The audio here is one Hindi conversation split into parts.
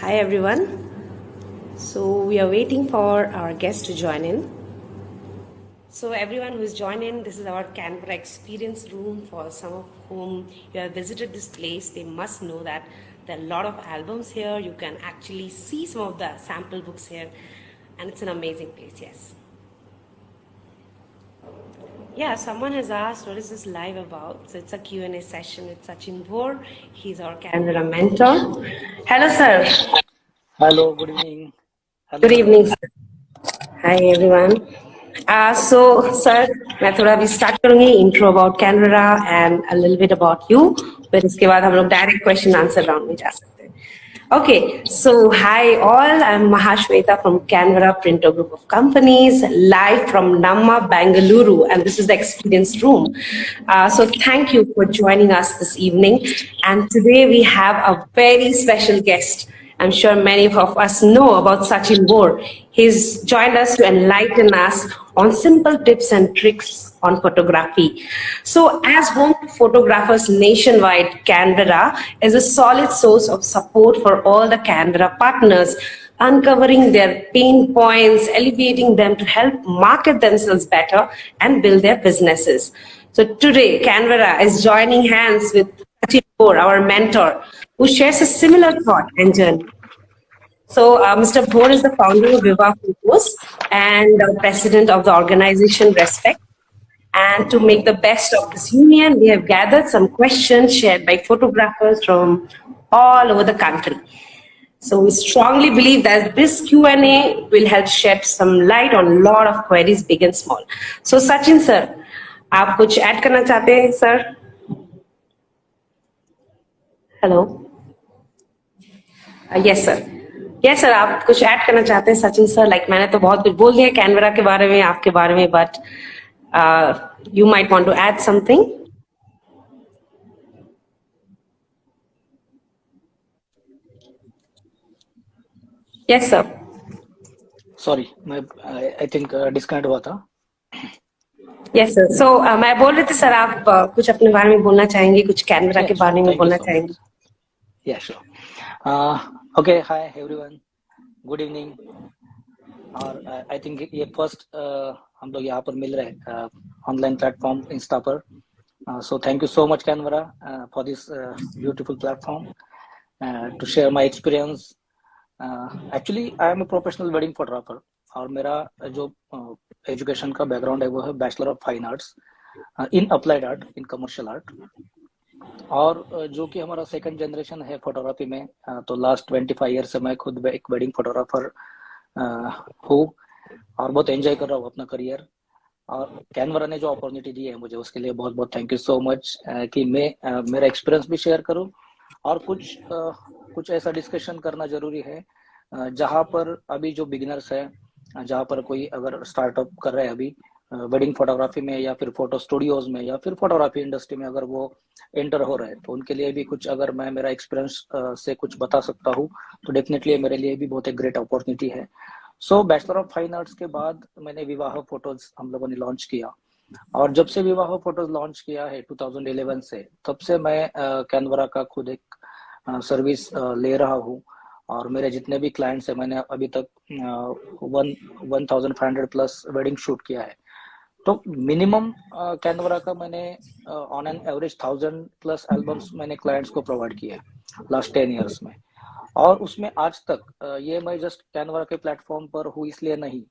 Hi everyone. So we are waiting for our guest to join in. So everyone who is joined in, this is our Canberra experience room. For some of whom you have visited this place, they must know that there are a lot of albums here. You can actually see some of the sample books here, and it's an amazing place. Yes. Yeah, someone has asked what is this live about? So it's a Q&A session with Sachin Bhor. He's our Canberra mentor. Hello, sir. Hello, good evening. Hello, Good hello. evening, sir. Hi everyone. Sir मैं थोड़ा अभी स्टार्ट करूंगी intro about Canberra and a little bit about you फिर इसके बाद हम लोग डायरेक्ट क्वेश्चन आंसर राउंड में जा सकते हैं. Okay, so hi all, I'm Mahashweta from Canberra Printer Group of Companies, live from Namma, Bangalore, and this is the Experience Room. So thank you for joining us this evening. And today we have a very special guest. I'm sure many of us know about Sachin Bhor. He's joined us to enlighten us on simple tips and tricks on photography. So, as home to photographers nationwide, Canberra is a solid source of support for all the Canberra partners, uncovering their pain points, elevating them to help market themselves better and build their businesses. So, today, Canberra is joining hands with Sachin Bhor, our mentor, who shares a similar thought and journey. So, Mr. Bhor is the founder of Viva Photos and the president of the organization Respect. And to make the best of this union, we have gathered some questions shared by photographers from all over the country. So we strongly believe that this Q&A will help shed some light on a lot of queries, big and small. So Sachin sir, आप कुछ ऐड करना चाहते हैं sir? Hello. Yes sir. Yes sir, आप कुछ ऐड करना चाहते हैं सचिन सर? लाइक मैंने तो बहुत कुछ बोल दिया कैनबरा के बारे में, आपके बारे में, but you might want to add something. Yes sir. Sorry, मैं आई थिंक डिस्कनेक्ट हुआ था. Yes sir. सो मैं बोल रही थी सर, आप कुछ अपने बारे में बोलना चाहेंगे, कुछ कैनबरा के बारे में थैंक यू बोलना सो चाहेंगे? मच. या sure. Okay, hi everyone, good evening. और आई थिंक ये फर्स्ट हम लोग यहाँ पर मिल रहे हैं ऑनलाइन प्लेटफॉर्म इंस्टा पर. So thank you so much Canvera for this beautiful platform to share my experience. Actually I am a professional wedding photographer और मेरा जो एजुकेशन का बैकग्राउंड है वो है bachelor of fine arts in applied art, in commercial art. और जो कि हमारा सेकंड जनरेशन है फोटोग्राफी में. तो लास्ट 25 ईयर से मैं खुद एक वेडिंग फोटोग्राफर हूँ और बहुत एंजॉय कर रहा हूँ अपना करियर. और कैनवरा ने जो अपॉर्चुनिटी दी है मुझे, उसके लिए बहुत बहुत थैंक यू सो मच कि मैं मेरा एक्सपीरियंस भी शेयर करूँ और कुछ ऐसा डिस्कशन करना जरूरी है जहाँ पर अभी जो बिगिनर्स है, जहाँ पर कोई अगर स्टार्टअप कर रहे हैं अभी वेडिंग फोटोग्राफी में या फिर फोटो स्टूडियोज में या फिर फोटोग्राफी इंडस्ट्री में अगर वो एंटर हो रहे हैं, तो उनके लिए भी कुछ अगर मैं मेरा एक्सपीरियंस से कुछ बता सकता हूँ तो डेफिनेटली मेरे लिए भी बहुत एक ग्रेट अपॉर्चुनिटी है. सो बैचलर ऑफ फाइन आर्ट्स के बाद मैंने विवाह फोटोज हम लोगों ने लॉन्च किया. और जब से विवाह फोटोज लॉन्च किया है 2011 से, तब से मैं कैनवरा का खुद एक सर्विस ले रहा हूँ. और मेरे जितने भी क्लाइंट्स हैं, मैंने अभी तक 1500 प्लस वेडिंग शूट किया है. तो मिनिमम कैनवरा का मैंने on an average 1000 plus albums मैंने क्लाइंट्स को प्रोवाइड किया है लास्ट 10 इयर्स में. और उसमें आज तक ये मैं जस्ट कैनवरा के प्लेटफॉर्म पर हूँ इसलिए नहीं,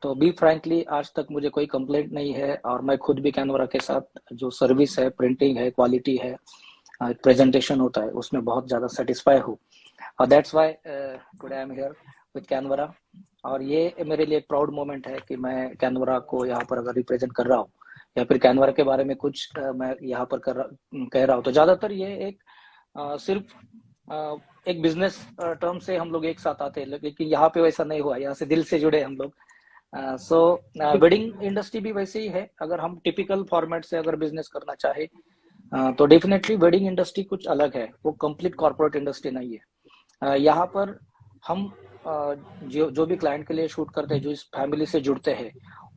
तो बी फ्रैंकली आज तक मुझे कोई कंप्लेंट नहीं है. और मैं खुद भी कैनवरा के साथ जो सर्विस है, प्रिंटिंग है, क्वालिटी है, प्रेजेंटेशन होता है, उसमें बहुत ज़्यादा सेटिस्फाई हूँ. That's why today I am here with कैनवरा. और ये मेरे लिए एक प्राउड मोमेंट है कि मैं कैनवरा को यहाँ पर अगर रिप्रेजेंट कर रहा हूँ या फिर कैनवरा के बारे में कुछ मैं यहाँ पर कह रहा हूँ. तो ज़्यादातर ये एक सिर्फ एक बिजनेस टर्म से हम लोग एक साथ आते हैं, लेकिन यहाँ पे वैसा नहीं हुआ. यहाँ से दिल से जुड़े हम लोग. सो वेडिंग इंडस्ट्री भी वैसे ही है. अगर हम टिपिकल फॉर्मेट से अगर बिजनेस करना चाहे तो डेफिनेटली वेडिंग इंडस्ट्री कुछ अलग है. वो कंप्लीट कॉर्पोरेट इंडस्ट्री नहीं है. यहाँ पर हम जो भी क्लाइंट के लिए शूट करते हैं, जो इस फैमिली से जुड़ते हैं,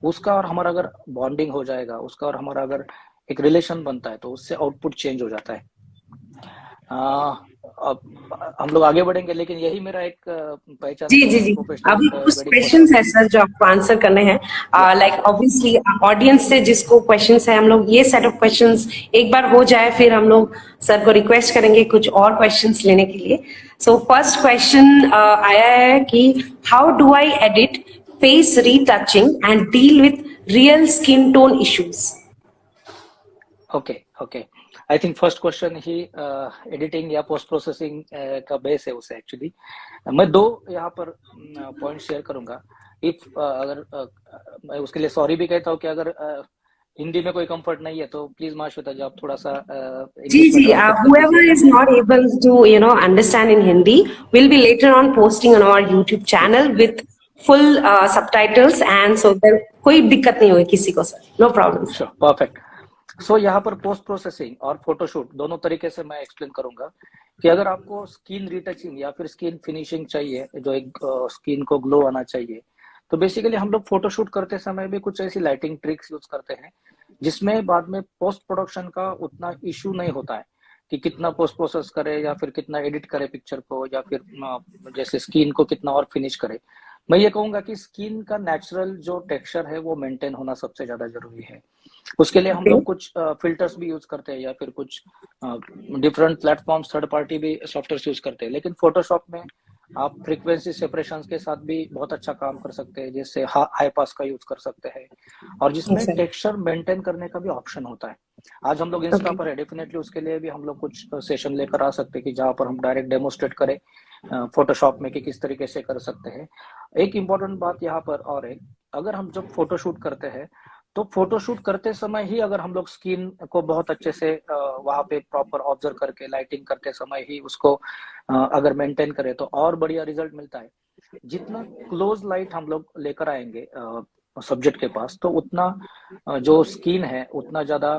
उसका और हमारा अगर बॉन्डिंग हो जाएगा, उसका और हमारा अगर एक रिलेशन बनता है, तो उससे आउटपुट चेंज हो जाता है. हम लोग आगे बढ़ेंगे, लेकिन यही मेरा एक पहचान जी है जी कि जी, प्रोफेशनल अभी कुछ वेडिंग क्वेश्चंस है फोटोग्राफर। सर जो आपको आंसर करने हैं। या लाइक श्योर। ऑब्वियसली ऑडियंस से जिसको क्वेश्चंस है, हम लोग ये सेट ऑफ क्वेश्चंस एक बार हो जाए, फिर हम लोग सर को रिक्वेस्ट करेंगे कुछ और क्वेश्चंस लेने के लिए। सो फर्स्ट क्वेश्चन आया है कि how do I edit face retouching and deal with real skin tone issues? Okay okay, I think first question he editing या पोस्ट प्रोसेसिंग का बेस है उसे एक्चुअली। मैं दो यहाँ पर पॉइंट शेयर करूंगा। इफ अगर मैं उसके लिए सॉरी भी कहता हूँ कि अगर हिंदी में कोई कंफर्ट नहीं है तो प्लीज माशविता जी आप थोड़ा सा जी इंग्लिश में जी, ट्रांसलेट कर whoever दीजिएगा। is not able to understand in Hindi will be later on posting on our YouTube yes, channel with full subtitles, and so there कोई दिक्कत नहीं होगी किसी को sir, no problem sir. Sure, perfect. So यहाँ पर पोस्ट प्रोसेसिंग और फोटोशूट दोनों तरीके से मैं एक्सप्लेन करूंगा कि अगर आपको स्किन रिटचिंग या फिर स्किन फिनिशिंग चाहिए, जो एक स्किन को ग्लो आना चाहिए, तो बेसिकली हम लोग फोटोशूट करते समय भी कुछ ऐसी लाइटिंग ट्रिक्स यूज करते हैं जिसमें बाद में पोस्ट प्रोडक्शन का उतना इश्यू नहीं होता है कि कितना पोस्ट प्रोसेस करे या फिर कितना एडिट करे पिक्चर को, या फिर जैसे स्किन को कितना और फिनिश करे। मैं ये कहूंगा कि स्किन का नेचुरल जो टेक्सचर है वो मेंटेन होना सबसे ज्यादा जरूरी है। उसके लिए हम ओके लोग कुछ फिल्टर्स भी यूज करते हैं या फिर कुछ डिफरेंट प्लेटफॉर्म्स थर्ड पार्टी भी सॉफ्टवेयर यूज करते हैं, लेकिन फोटोशॉप में आप फ्रीक्वेंसी सेपरेशन के साथ भी बहुत अच्छा काम कर सकते हैं, जैसे हाई पास का यूज कर सकते हैं, और जिसमें सर। टेक्सचर मेंटेन करने का भी ऑप्शन होता है। आज हम लोग इंस्टा ओके पर है, डेफिनेटली उसके लिए भी हम लोग कुछ सेशन लेकर आ सकते हैं कि जहाँ पर हम डायरेक्ट डेमोस्ट्रेट करें फोटोशॉप में कि किस तरीके से कर सकते हैं। एक इम्पॉर्टेंट बात यहाँ पर और है, अगर हम जब फोटोशूट करते हैं तो फोटोशूट करते समय ही अगर हम लोग स्किन को बहुत अच्छे से वहां पे प्रॉपर ऑब्जर्व करके लाइटिंग करते समय ही उसको अगर मेंटेन करें तो और बढ़िया रिजल्ट मिलता है। जितना क्लोज लाइट हम लोग लेकर आएंगे सब्जेक्ट के पास, तो उतना जो स्किन है उतना ज्यादा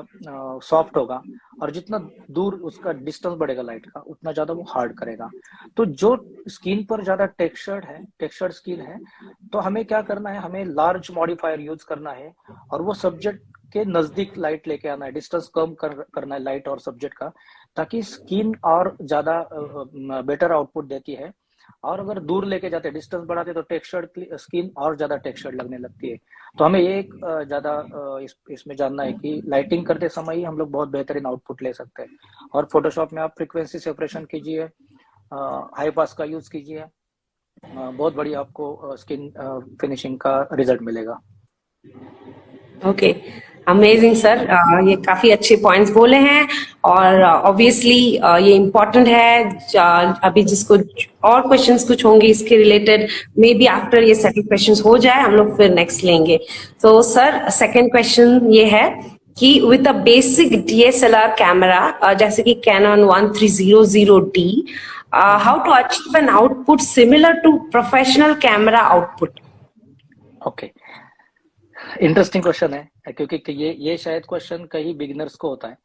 सॉफ्ट होगा, और जितना दूर उसका डिस्टेंस बढ़ेगा लाइट का उतना ज्यादा वो हार्ड करेगा। तो जो स्किन पर ज्यादा टेक्सचर्ड स्किन है, तो हमें क्या करना है, हमें लार्ज मॉडिफायर यूज करना है और वो सब्जेक्ट के नजदीक लाइट लेके आना है, डिस्टेंस कम करना है लाइट और सब्जेक्ट का, ताकि स्किन और ज्यादा बेटर आउटपुट देती है। और अगर दूर लेके जाते डिस्टेंस बढ़ाते तो टेक्सचर्ड स्किन और ज्यादा टेक्सचर्ड लगने लगती है। तो हमें ये एक ज्यादा इसमें जानना है कि लाइटिंग करते समय ही हम लोग बहुत बेहतरीन आउटपुट ले सकते हैं। और फोटोशॉप में आप फ्रीक्वेंसी सेपरेशन कीजिए, हाई पास का यूज कीजिए, बहुत बढ़िया आपको स्किन फिनिशिंग का रिजल्ट मिलेगा। ओके, अमेजिंग सर, ये काफी अच्छे पॉइंट्स बोले हैं, और ऑब्वियसली ये इम्पोर्टेंट है। अभी जिसको और क्वेश्चंस कुछ होंगे इसके रिलेटेड, मे बी आफ्टर ये सेकंड क्वेश्चंस हो जाए हम लोग फिर नेक्स्ट लेंगे। तो सर सेकंड क्वेश्चन ये है कि with a basic DSLR camera जैसे कि Canon 1300D, how to achieve an output similar to professional camera output? Okay, interesting question है, क्योंकि ये शायद क्वेश्चन कई बिगिनर्स को होता है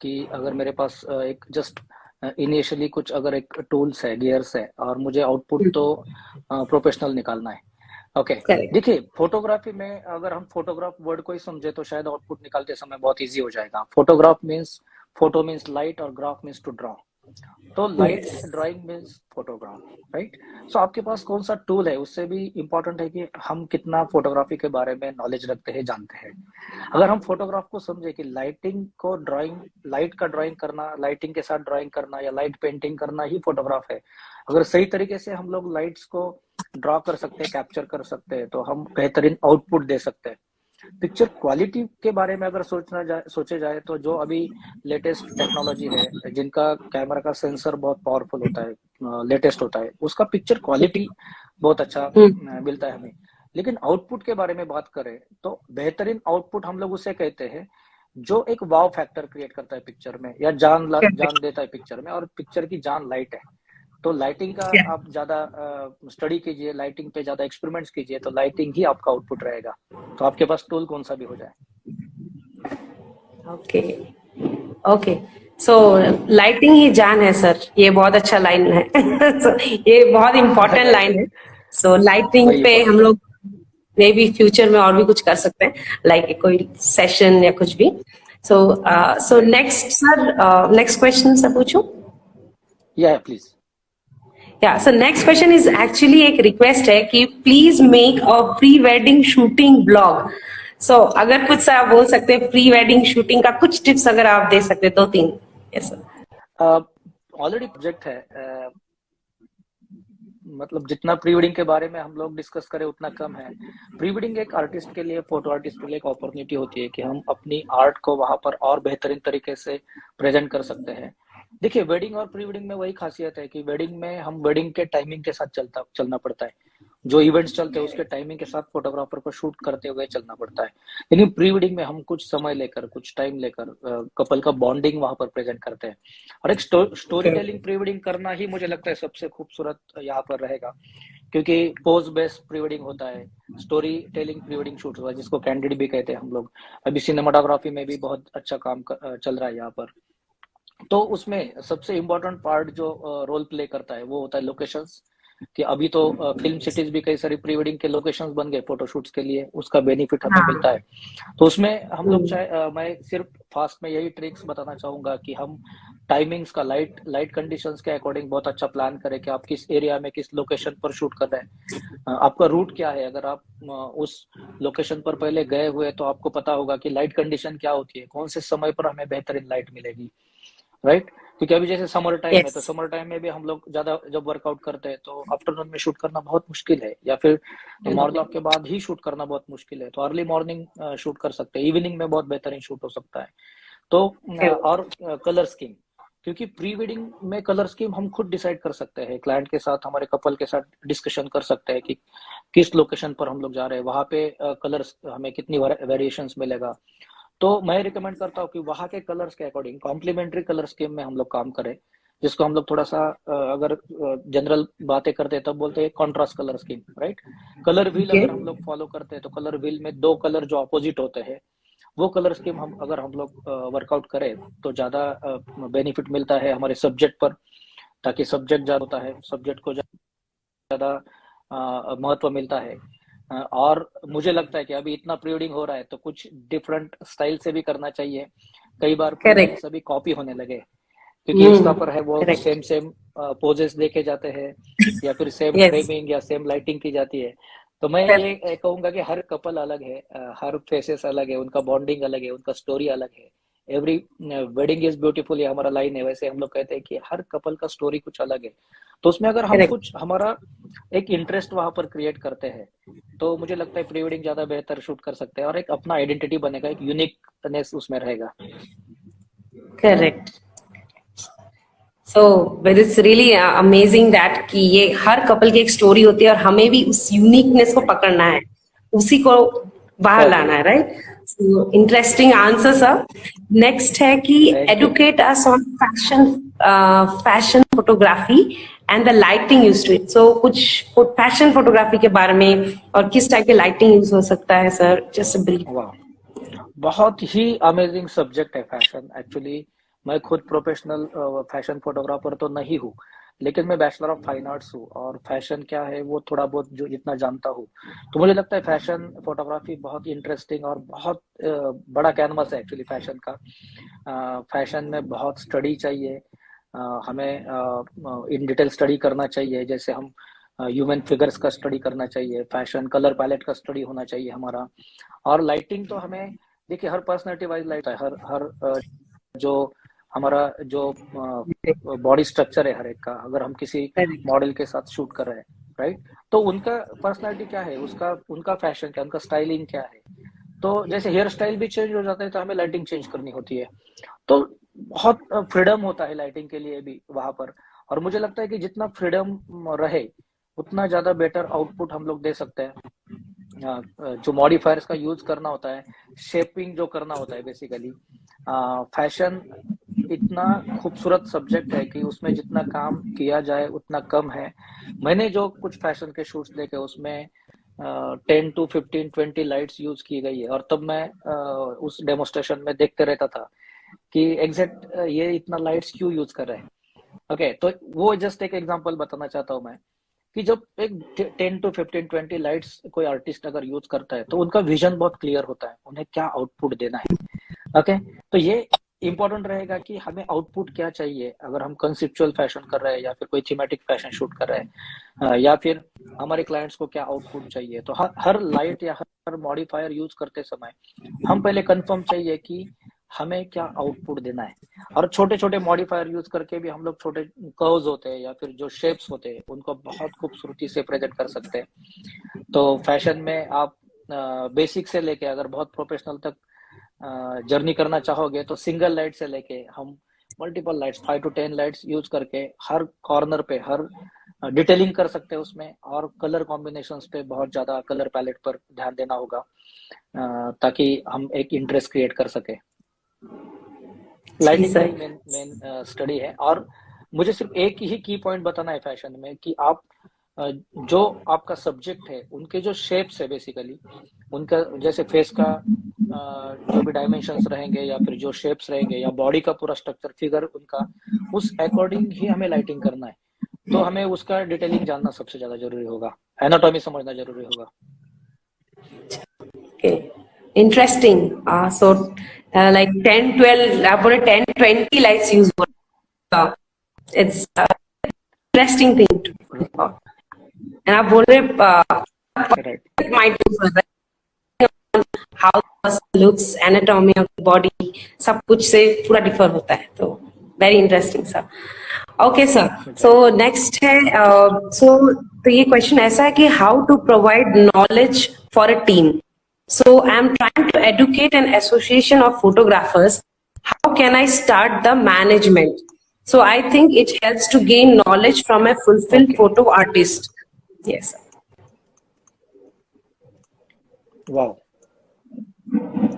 कि अगर मेरे पास एक जस्ट इनिशियली कुछ अगर एक टूल्स है, गियर्स है, और मुझे आउटपुट तो प्रोफेशनल निकालना है। Okay, correct. देखिए फोटोग्राफी में अगर हम फोटोग्राफ वर्ड को ही समझे तो शायद आउटपुट निकालते समय बहुत इजी हो जाएगा। फोटो मीन्स लाइट और ग्राफ मीन्स टू ड्रॉ। तो light yes. Drawing means photograph, right. So आपके पास कौन सा टूल है उससे भी इम्पोर्टेंट है कि हम कितना फोटोग्राफी के बारे में नॉलेज रखते हैं, जानते हैं। अगर हम फोटोग्राफ को समझे कि लाइटिंग को ड्राइंग, लाइट का ड्राइंग करना, लाइटिंग के साथ ड्राइंग करना या लाइट पेंटिंग करना ही फोटोग्राफ है, अगर सही तरीके से हम लोग लाइट्स को ड्रॉ कर सकते हैं, कैप्चर कर सकते हैं, तो हम बेहतरीन आउटपुट दे सकते हैं। पिक्चर क्वालिटी के बारे में अगर सोचे जाए तो जो अभी लेटेस्ट टेक्नोलॉजी है, जिनका कैमरा का सेंसर बहुत पावरफुल होता है, लेटेस्ट होता है, उसका पिक्चर क्वालिटी बहुत अच्छा मिलता है हमें। लेकिन आउटपुट के बारे में बात करें तो बेहतरीन आउटपुट हम लोग उसे कहते हैं जो एक वाव फैक्टर क्रिएट करता है पिक्चर में, या जान देता है पिक्चर में, और पिक्चर की जान लाइट है। तो लाइटिंग का आप ज्यादा स्टडी कीजिए, लाइटिंग पे ज्यादा एक्सपेरिमेंट्स कीजिए, तो लाइटिंग ही आपका आउटपुट रहेगा। तो आपके पास टूल कौन सा भी हो जाए। ओके ओके, सो लाइटिंग ही जान है सर, ये बहुत अच्छा लाइन है। So, ये बहुत इम्पोर्टेंट लाइन है। सो लाइटिंग वही पे हम important लोग मे बी फ्यूचर में और भी कुछ कर सकते हैं, लाइक कोई सेशन या कुछ भी। सो है। Next sir, next question sir पूछूं? या please. Yeah, so next question is actually एक request है कि please make a pre-wedding shooting blog. So अगर कुछ आप बोल सकते हैं pre-wedding shooting का कुछ tips अगर आप दे सकते हैं 2-3. Yes sir. ऑलरेडी प्रोजेक्ट है, मतलब जितना प्री वेडिंग के बारे में हम लोग डिस्कस करें उतना कम है। प्री वेडिंग एक आर्टिस्ट के लिए, फोटो आर्टिस्ट के लिए एक अपॉर्चुनिटी होती है कि हम अपनी आर्ट को वहां पर और बेहतरीन तरीके से प्रेजेंट कर सकते हैं। देखिए, वेडिंग और प्री वेडिंग में वही खासियत है कि वेडिंग में हम वेडिंग के टाइमिंग के साथ चलना पड़ता है, जो इवेंट्स चलते हैं उसके टाइमिंग के साथ फोटोग्राफर को शूट करते हुए चलना पड़ता है। लेकिन प्री वेडिंग में हम कुछ समय लेकर, कुछ टाइम लेकर कपल का बॉन्डिंग वहां पर प्रेजेंट करते हैं। और एक स्टोरी टेलिंग प्री वेडिंग करना ही मुझे लगता है सबसे खूबसूरत यहाँ पर रहेगा, क्योंकि पोज बेस्ड प्री वेडिंग होता है, story telling pre wedding shoot होता है, जिसको कैंडिड भी कहते हैं हम लोग। अभी सिनेमाटोग्राफी में भी बहुत अच्छा काम चल रहा है यहाँ पर। तो उसमें सबसे इम्पोर्टेंट पार्ट जो रोल प्ले करता है वो होता है लोकेशंस, कि अभी तो फिल्म सिटीज भी कई सारी प्री वेडिंग के लोकेशंस बन गए फोटोशूट्स के लिए, उसका बेनिफिट हमें मिलता है। तो उसमें हम लोग मैं सिर्फ फास्ट में यही ट्रिक्स बताना चाहूंगा कि हम टाइमिंग्स का, लाइट कंडीशंस के अकॉर्डिंग बहुत अच्छा प्लान करें कि आप किस एरिया में, किस लोकेशन पर शूट कर रहे हैं, आपका रूट क्या है। अगर आप उस लोकेशन पर पहले गए हुए तो आपको पता होगा कि लाइट कंडीशन क्या होती है, कौन से समय पर हमें बेहतरीन लाइट मिलेगी, राइट। क्योंकि अभी जैसे समर टाइम है, तो समर टाइम में भी हम लोग ज्यादा जब वर्कआउट करते हैं तो आफ्टरनून में शूट करना बहुत मुश्किल है, या फिर मॉर्निंग के बाद ही शूट करना बहुत मुश्किल है। तो अर्ली मॉर्निंग शूट कर सकते हैं, इवनिंग में बहुत बेहतरीन शूट हो सकता है। तो और कलर स्कीम, क्योंकि प्री वेडिंग में कलर स्कीम हम खुद डिसाइड कर सकते हैं, क्लाइंट के साथ, हमारे कपल के साथ डिस्कशन कर सकते हैं कि किस लोकेशन पर हम लोग जा रहे हैं, वहां पे कलर्स हमें कितनी वेरिएशंस मिलेगा। तो मैं रिकमेंड करता हूँ कि वहां के कलर्स के अकॉर्डिंग कॉम्प्लीमेंट्री कलर स्कीम में हम लोग काम करें, जिसको हम लोग थोड़ा सा अगर जनरल बातें करते हैं तब बोलते हैं contrast colour scheme, right. Colour wheel अगर हम लोग फॉलो करते हैं तो कलर व्हील में 2 कलर जो अपोजिट होते हैं, वो कलर स्कीम अगर हम लोग वर्कआउट करें तो ज्यादा बेनिफिट मिलता है हमारे सब्जेक्ट पर, ताकि सब्जेक्ट ज्यादा होता है, सब्जेक्ट को ज्यादा महत्व मिलता है। और मुझे लगता है कि अभी इतना प्री वेडिंग हो रहा है तो कुछ डिफरेंट स्टाइल से भी करना चाहिए। कई बार प्री वेडिंग सभी कॉपी होने लगे, क्योंकि इंस्टा पर है वो सेम पोजेस देखे जाते हैं, या फिर सेम फ्रेमिंग या सेम लाइटिंग की जाती है। तो मैं ये कहूंगा कि हर कपल अलग है, हर फेसेस अलग है, उनका बॉन्डिंग अलग है, उनका स्टोरी अलग है। एवरी वेडिंग इज ब्यूटीफुल, ये हमारा लाइन है। वैसे हम लोग कहते हैं कि हर कपल का स्टोरी कुछ अलग है। तो उसमें अगर हम कुछ हमारा एक इंटरेस्ट वहां पर क्रिएट करते हैं तो मुझे लगता है प्री वेडिंग ज्यादा बेहतर शूट कर सकते हैं, और एक अपना आइडेंटिटी बनेगा, एक यूनिकनेस उसमें रहेगा। Correct. So but it's really amazing that कि ये हर कपल की एक स्टोरी होती है और हमें भी उस यूनिकनेस को पकड़ना है, उसी को बाहर लाना है, right. So interesting answer sir. Next है कि educate us on fashion photography and the lighting use to it. So कुछ फैशन फोटोग्राफी के बारे में और किस टाइप के लाइटिंग यूज हो सकता है सर, जस्ट ब्रीफ। बहुत ही अमेजिंग सब्जेक्ट है फैशन। एक्चुअली मैं खुद प्रोफेशनल फैशन फोटोग्राफर तो नहीं हूँ, लेकिन मैं बैचलर ऑफ फाइन आर्ट्स हूँ, और फैशन क्या है वो थोड़ा बहुत जो जितना जानता हूँ, तो मुझे लगता है फैशन फोटोग्राफी बहुत इंटरेस्टिंग और बहुत बड़ा कैनवस है एक्चुअली फैशन का। फैशन में बहुत स्टडी चाहिए, हमें इन डिटेल स्टडी करना चाहिए। जैसे हम ह्यूमन फिगर्स का स्टडी करना चाहिए, फैशन कलर पैलेट का स्टडी होना चाहिए हमारा। और लाइटिंग तो हमें, देखिए हर पर्सनैलिटी वाइज लाइट है, हर जो हमारा जो बॉडी स्ट्रक्चर है हर एक का, अगर हम किसी मॉडल के साथ शूट कर रहे हैं, राइट, तो उनका पर्सनैलिटी क्या है, उनका फैशन क्या, उनका स्टाइलिंग क्या है। तो जैसे हेयर स्टाइल भी चेंज हो जाता है तो हमें लाइटिंग चेंज करनी होती है। तो बहुत फ्रीडम होता है लाइटिंग के लिए भी वहां पर। और मुझे लगता है कि जितना फ्रीडम रहे उतना ज्यादा बेटर आउटपुट हम लोग दे सकते हैं। जो मॉडिफायर्स का यूज करना होता है, शेपिंग जो करना होता है बेसिकली, फैशन इतना खूबसूरत सब्जेक्ट है कि उसमें जितना काम किया जाए उतना कम है। मैंने जो कुछ फैशन के शूट्स देखे उसमें 10 to 15 20 लाइट्स यूज की गई है, और तब मैं उस डेमोस्ट्रेशन में देखते रहता था कि एग्जैक्ट ये इतना लाइट्स क्यों यूज कर रहे हैं। ओके, तो वो जस्ट एक एग्जांपल बताना चाहता हूँ मैं, कि जब एक 10 to 15 20 लाइट्स कोई आर्टिस्ट अगर यूज करता है तो उनका विजन बहुत क्लियर होता है, उन्हें क्या आउटपुट देना है। ओके, तो ये इम्पोर्टेंट रहेगा कि हमें आउटपुट क्या चाहिए, अगर हम कंसेप्चुअल फैशन कर रहे हैं या फिर कोई थीमेटिक फैशन शूट कर रहे हैं, या फिर हमारे क्लाइंट्स को क्या आउटपुट चाहिए। तो हर लाइट या हर मॉडिफायर यूज करते समय हम पहले कंफर्म चाहिए कि हमें क्या आउटपुट देना है। और छोटे छोटे मॉडिफायर यूज करके भी हम लोग छोटे कर्व्स होते हैं या फिर जो शेप्स होते हैं उनको बहुत खूबसूरती से प्रेजेंट कर सकते हैं। तो फैशन में आप बेसिक से लेके अगर बहुत प्रोफेशनल तक जर्नी करना चाहोगे तो सिंगल लाइट से लेके हम multiple lights 5 to 10 lights use करके हर कॉर्नर पे हर डिटेलिंग कर सकते हैं उसमें। और कलर कॉम्बिनेशंस पे बहुत ज्यादा कलर पैलेट पर ध्यान देना होगा, ताकि हम एक इंटरेस्ट क्रिएट कर सके। जी लाइटिंग का सर। ही मेन स्टडी है। और मुझे सिर्फ एक ही की पॉइंट बताना है फैशन में कि आप जो आपका सब्जेक्ट है उनके जो शेप्स है बेसिकली उनका, जैसे फेस का जो भी डायमेंशंस रहेंगे या फिर जो शेप्स रहेंगे या बॉडी का पूरा स्ट्रक्चर फिगर उनका, उस अकॉर्डिंग ही हमें लाइटिंग करना है। तो हमें उसका डिटेलिंग जानना सबसे ज्यादा जरूरी होगा, एनाटॉमी समझना जरूरी होगा। Okay. Interesting. Like 10, 12, about 10, 20 lights use. It's interesting thing to think about. And आप बोल रहे right. it might differ, right? How the person looks, anatomy of the body, सब कुछ से पूरा differ होता है। तो very interesting sir. Okay sir. So next है तो ये question ऐसा है कि how to provide knowledge for a team. So I'm trying to educate an association of photographers. How can I start the management? So I think it helps to gain knowledge from a fulfilled Okay. photo artist. Yes. वाह,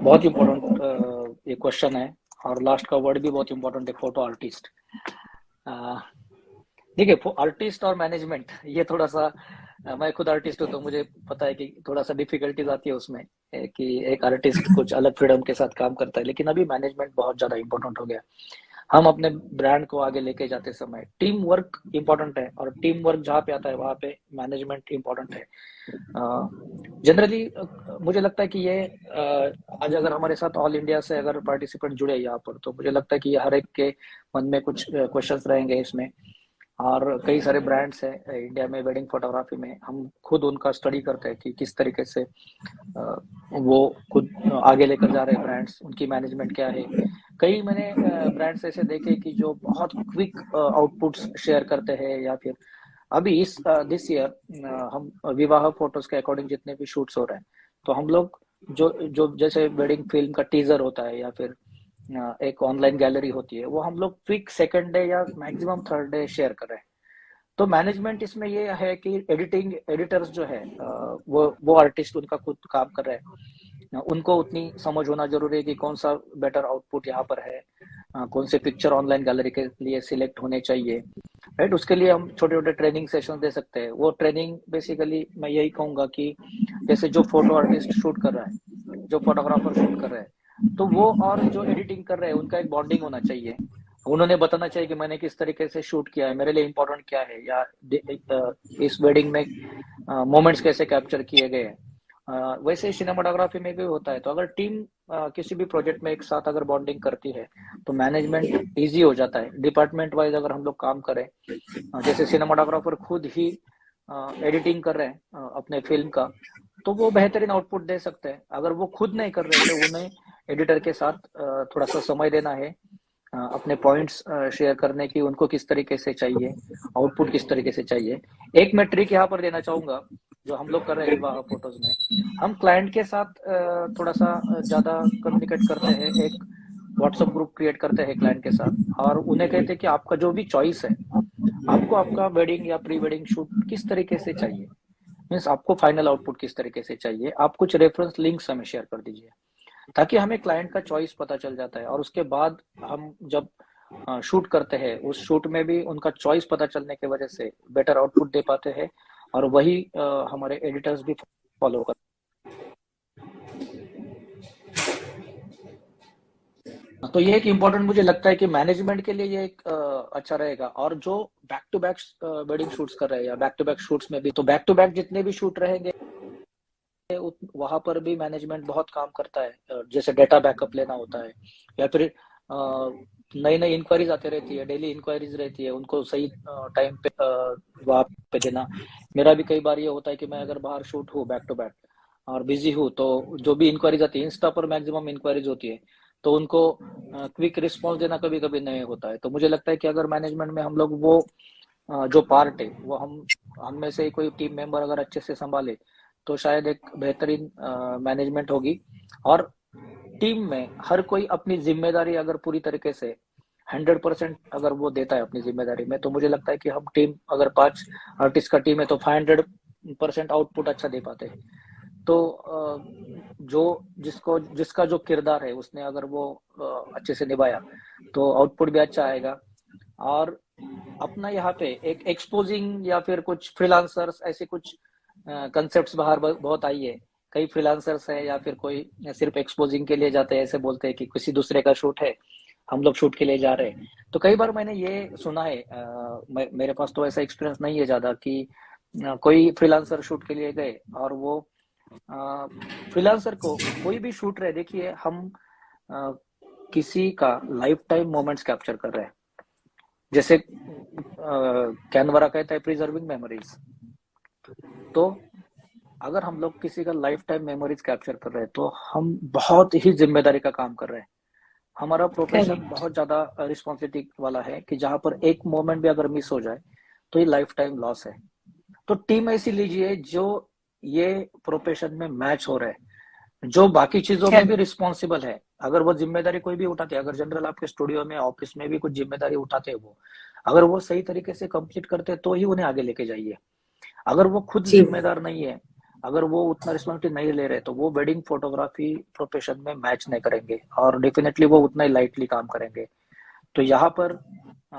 बहुत इम्पोर्टेंट ये क्वेश्चन है। और लास्ट का वर्ड भी बहुत इम्पोर्टेंट है, फोटो आर्टिस्ट। देखिए, आर्टिस्ट और मैनेजमेंट ये थोड़ा सा, मैं खुद आर्टिस्ट हूँ तो मुझे पता है कि थोड़ा सा डिफिकल्टीज आती है उसमें, कि एक आर्टिस्ट कुछ अलग फ्रीडम के साथ काम करता है। लेकिन अभी मैनेजमेंट बहुत ज्यादा इंपॉर्टेंट हो गया। हम अपने ब्रांड को आगे लेके जाते समय टीम वर्क इंपॉर्टेंट है, और टीम वर्क जहाँ पे आता है वहाँ पे मैनेजमेंट इंपॉर्टेंट है। जनरली मुझे लगता है कि ये आज अगर हमारे साथ ऑल इंडिया से अगर पार्टिसिपेंट जुड़े यहाँ पर, तो मुझे लगता है कि हर एक के मन में कुछ क्वेश्चंस रहेंगे इसमें। और कई सारे ब्रांड्स हैं इंडिया में वेडिंग फोटोग्राफी में, हम खुद उनका स्टडी करते हैं कि किस तरीके से वो खुद आगे लेकर जा रहे हैं ब्रांड्स, उनकी मैनेजमेंट क्या है। कई मैंने ब्रांड्स ऐसे देखे कि जो बहुत क्विक आउटपुट्स शेयर करते हैं, या फिर अभी इस दिस ईयर हम विवाह फोटोज के अकॉर्डिंग जितने भी शूट्स हो रहे हैं, तो हम लोग जो जो जैसे वेडिंग फिल्म का टीजर होता है या फिर एक ऑनलाइन गैलरी होती है, वो हम लोग क्विक सेकंड डे या मैक्सिमम थर्ड डे शेयर कर रहे हैं। तो मैनेजमेंट इसमें ये है कि एडिटर्स जो है वो आर्टिस्ट उनका खुद काम कर रहे हैं, उनको उतनी समझ होना जरूरी है कि कौन सा बेटर आउटपुट यहाँ पर है, कौन से पिक्चर ऑनलाइन गैलरी के लिए सिलेक्ट होने चाहिए, राइट। उसके लिए हम छोटे छोटे ट्रेनिंग सेशन दे सकते हैं। वो ट्रेनिंग बेसिकली मैं यही कहूंगा कि जैसे जो फोटो आर्टिस्ट शूट कर रहा है, जो फोटोग्राफर शूट कर रहे हैं, तो वो और जो एडिटिंग कर रहे हैं उनका एक बॉन्डिंग होना चाहिए। उन्होंने बताना चाहिए कि मैंने किस तरीके से शूट किया है, मेरे लिए इंपॉर्टेंट क्या है, या इस वेडिंग में मोमेंट्स कैसे कैप्चर किए गए हैं। वैसे सिनेमाटोग्राफी में भी होता है। तो अगर टीम किसी भी प्रोजेक्ट में एक साथ अगर बॉन्डिंग करती है तो मैनेजमेंट इजी हो जाता है। डिपार्टमेंट वाइज अगर हम लोग काम करें, जैसे सिनेमाटोग्राफर खुद ही एडिटिंग कर रहे हैं अपने फिल्म का, तो वो बेहतरीन आउटपुट दे सकते हैं। अगर वो खुद नहीं कर रहे तो उन्हें एडिटर के साथ थोड़ा सा समय देना है, अपने पॉइंट्स शेयर करने की, उनको किस तरीके से चाहिए, आउटपुट किस तरीके से चाहिए। एक मैं ट्रिक यहाँ पर देना चाहूंगा जो हम लोग कर रहे हैं विवाह फोटोज में। हम क्लाइंट के साथ थोड़ा सा ज्यादा कम्युनिकेट करते हैं, एक व्हाट्सएप ग्रुप क्रिएट करते हैं क्लाइंट के साथ, और उन्हें कहते हैं कि आपका जो भी चॉइस है, आपको आपका वेडिंग या प्री वेडिंग शूट किस तरीके से चाहिए, मीन्स आपको फाइनल आउटपुट किस तरीके से चाहिए, आप कुछ रेफरेंस लिंक्स हमें शेयर कर दीजिए, ताकि हमें क्लाइंट का चॉइस पता चल जाता है। और उसके बाद हम जब शूट करते हैं, उस शूट में भी उनका चॉइस पता चलने की वजह से बेटर आउटपुट दे पाते हैं, और वही हमारे एडिटर्स भी फॉलो करते हैं। तो ये एक इम्पोर्टेंट मुझे लगता है कि मैनेजमेंट के लिए ये एक अच्छा रहेगा। और जो back to back wedding shoots कर रहे हैं या बैक टू बैक शूट्स में भी, तो बैक टू बैक जितने भी शूट रहेंगे वहां पर भी मैनेजमेंट बहुत काम करता है। जैसे डेटा बैकअप लेना होता है, या फिर नई नई इंक्वायरीज आते रहती है, डेली इंक्वायरीज रहती है, उनको सही टाइम पे वहाँ पे देना। मेरा भी कई बार ये होता है कि मैं अगर बाहर शूट हूँ बैक टू बैक और बिजी हूँ, तो जो भी इंक्वायरीज आती है, इंस्टा पर मैक्सिमम इंक्वायरीज होती है, तो उनको क्विक रिस्पॉन्स देना कभी कभी नहीं होता है। तो मुझे लगता है कि अगर मैनेजमेंट में हम लोग वो जो पार्ट है वो हम में से कोई टीम मेंबर अगर अच्छे से संभाले, तो शायद एक बेहतरीन मैनेजमेंट होगी। और टीम में हर कोई अपनी जिम्मेदारी अगर पूरी तरीके से 100% अगर वो देता है अपनी जिम्मेदारी में, तो मुझे लगता है कि हम टीम अगर 5 आर्टिस्ट का टीम है तो 500% आउटपुट अच्छा दे पाते हैं। तो जो जिसका जो किरदार है उसने अगर वो अच्छे से निभाया, तो आउटपुट भी अच्छा आएगा। और अपना यहाँ पे एक एक्सपोजिंग या फिर कुछ फ्रीलांसर्स ऐसे कुछ कंसेप्ट्स बाहर बहुत आई है। कई फ्रीलांसर्स है या फिर कोई सिर्फ एक्सपोजिंग के लिए जाते हैं, ऐसे बोलते हैं कि किसी दूसरे का शूट है, हम लोग शूट के लिए जा रहे हैं। तो कई बार मैंने ये सुना है, मेरे पास तो ऐसा एक्सपीरियंस नहीं है ज्यादा, कि कोई फ्रीलांसर शूट के लिए गए और वो फ्रीलांसर को कोई भी शूट रहे, देखिए हम अ, किसी का लाइफ टाइम मोमेंट्स कैप्चर कर रहे हैं, जैसे कैनवरा कहता है प्रिजर्विंग मेमोरीज। तो अगर हम लोग किसी का लाइफ टाइम मेमोरीज कैप्चर कर रहे हैं, तो हम बहुत ही जिम्मेदारी का काम कर रहे हैं। हमारा प्रोफेशन करेक्ट। बहुत ज्यादा रिस्पॉन्सिबिलिटी वाला है कि जहां पर एक मोमेंट भी अगर मिस हो जाए तो ये लाइफ टाइम लॉस है। तो टीम ऐसी लीजिए जो ये प्रोफेशन में मैच हो रहा है, जो बाकी चीजों में भी करेक्ट। रिस्पॉन्सिबल है। अगर वो जिम्मेदारी कोई भी उठाते हैं, अगर जनरल आपके स्टूडियो में ऑफिस में भी कुछ जिम्मेदारी उठाते हैं, वो अगर वो सही तरीके से कंप्लीट करते हैं, तो ही उन्हें आगे लेके जाइए। अगर वो खुद जी। जिम्मेदार नहीं है, अगर वो उतना रिस्पॉन्सिबिलिटी नहीं ले रहे, तो वो वेडिंग फोटोग्राफी प्रोफेशन में मैच नहीं करेंगे और डेफिनेटली वो उतना ही लाइटली काम करेंगे। तो यहाँ पर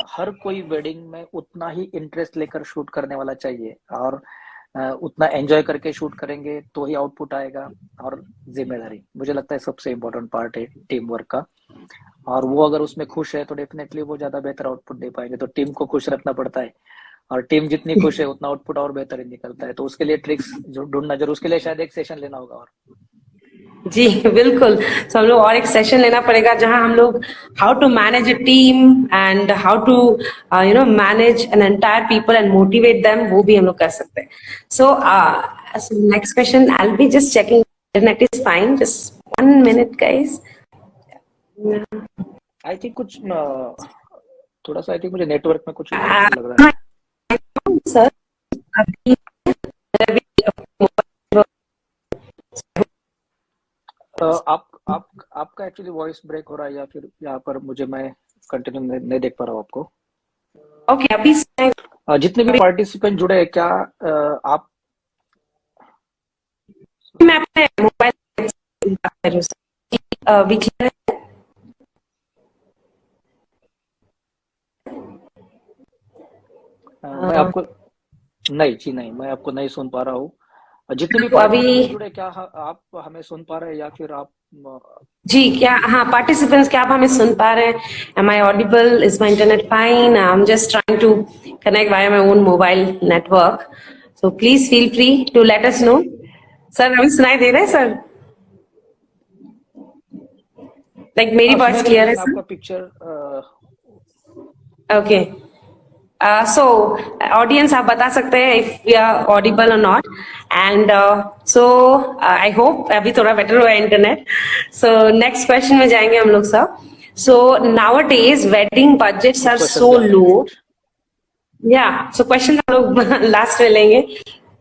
हर कोई वेडिंग में उतना ही इंटरेस्ट लेकर शूट करने वाला चाहिए, और उतना एंजॉय करके शूट करेंगे तो ही आउटपुट आएगा। और जिम्मेदारी मुझे लगता है सबसे इम्पोर्टेंट पार्ट है टीम वर्क का, और वो अगर उसमें खुश है तो डेफिनेटली वो ज्यादा बेहतर आउटपुट दे पाएंगे। तो टीम को खुश रखना पड़ता है, और टीम जितनी खुश है उतना आउटपुट और बेहतर ही निकलता है। तो उसके लिए ट्रिक्स जो ढूंढना जरूर, उसके लिए शायद एक सेशन लेना होगा। और जी बिल्कुल। तो हम लोग और एक सेशन लेना पड़ेगा जहां हम लोग how to manage a team and how to manage an entire people and motivate them, वो भी हम लोग कर सकते हैं। So next question, I will be just checking internet is fine, just 1 minute guys. I think कुछ थोड़ा सा, आई थिंक मुझे नेटवर्क में कुछ इशू लग रहा है। सर अभी आपका एक्चुअली वॉइस ब्रेक हो रहा है, या फिर यहाँ पर मुझे, मैं कंटिन्यू नहीं देख पा रहा हूँ आपको। ओके अभी जितने भी पार्टिसिपेंट जुड़े हैं, क्या आप मैं अपने मोबाइल बात कर रही हूँ सर। अभी क्लियर है? मैं आपको नहीं जी, नहीं, मैं आपको नहीं सुन पा रहा हूँ। जितने भी तो अभी पार्टिसिपेंट जुड़े, क्या आप हमें सुन पा रहे हैं, या फिर आप जी क्या, हाँ पार्टिसिपेंट्स, क्या आप हमें सुन पा रहे हैं? Am I audible? Is my internet fine? I am just trying to connect via my own mobile network, so please feel free to let us know. Sir अभी सुनाई दे रहा है सर? लाइक मेरी सुनाई वॉइस दे रहा है, क्लियर है लेकिन सर? आपका पिक्चर ओके। सो ऑडियंस आप बता सकते हैं इफ वी आर ऑडिबल और not, and so I hope अभी थोड़ा बेटर हुआ है इंटरनेट। सो नेक्स्ट क्वेश्चन में जाएंगे हम लोग सब। सो नाउ डेज वेडिंग बजट्स कुछ आर क्वेश्चंस सो भी आ रहे लो। हैं। या सो क्वेश्चन हम लोग लास्ट में लेंगे।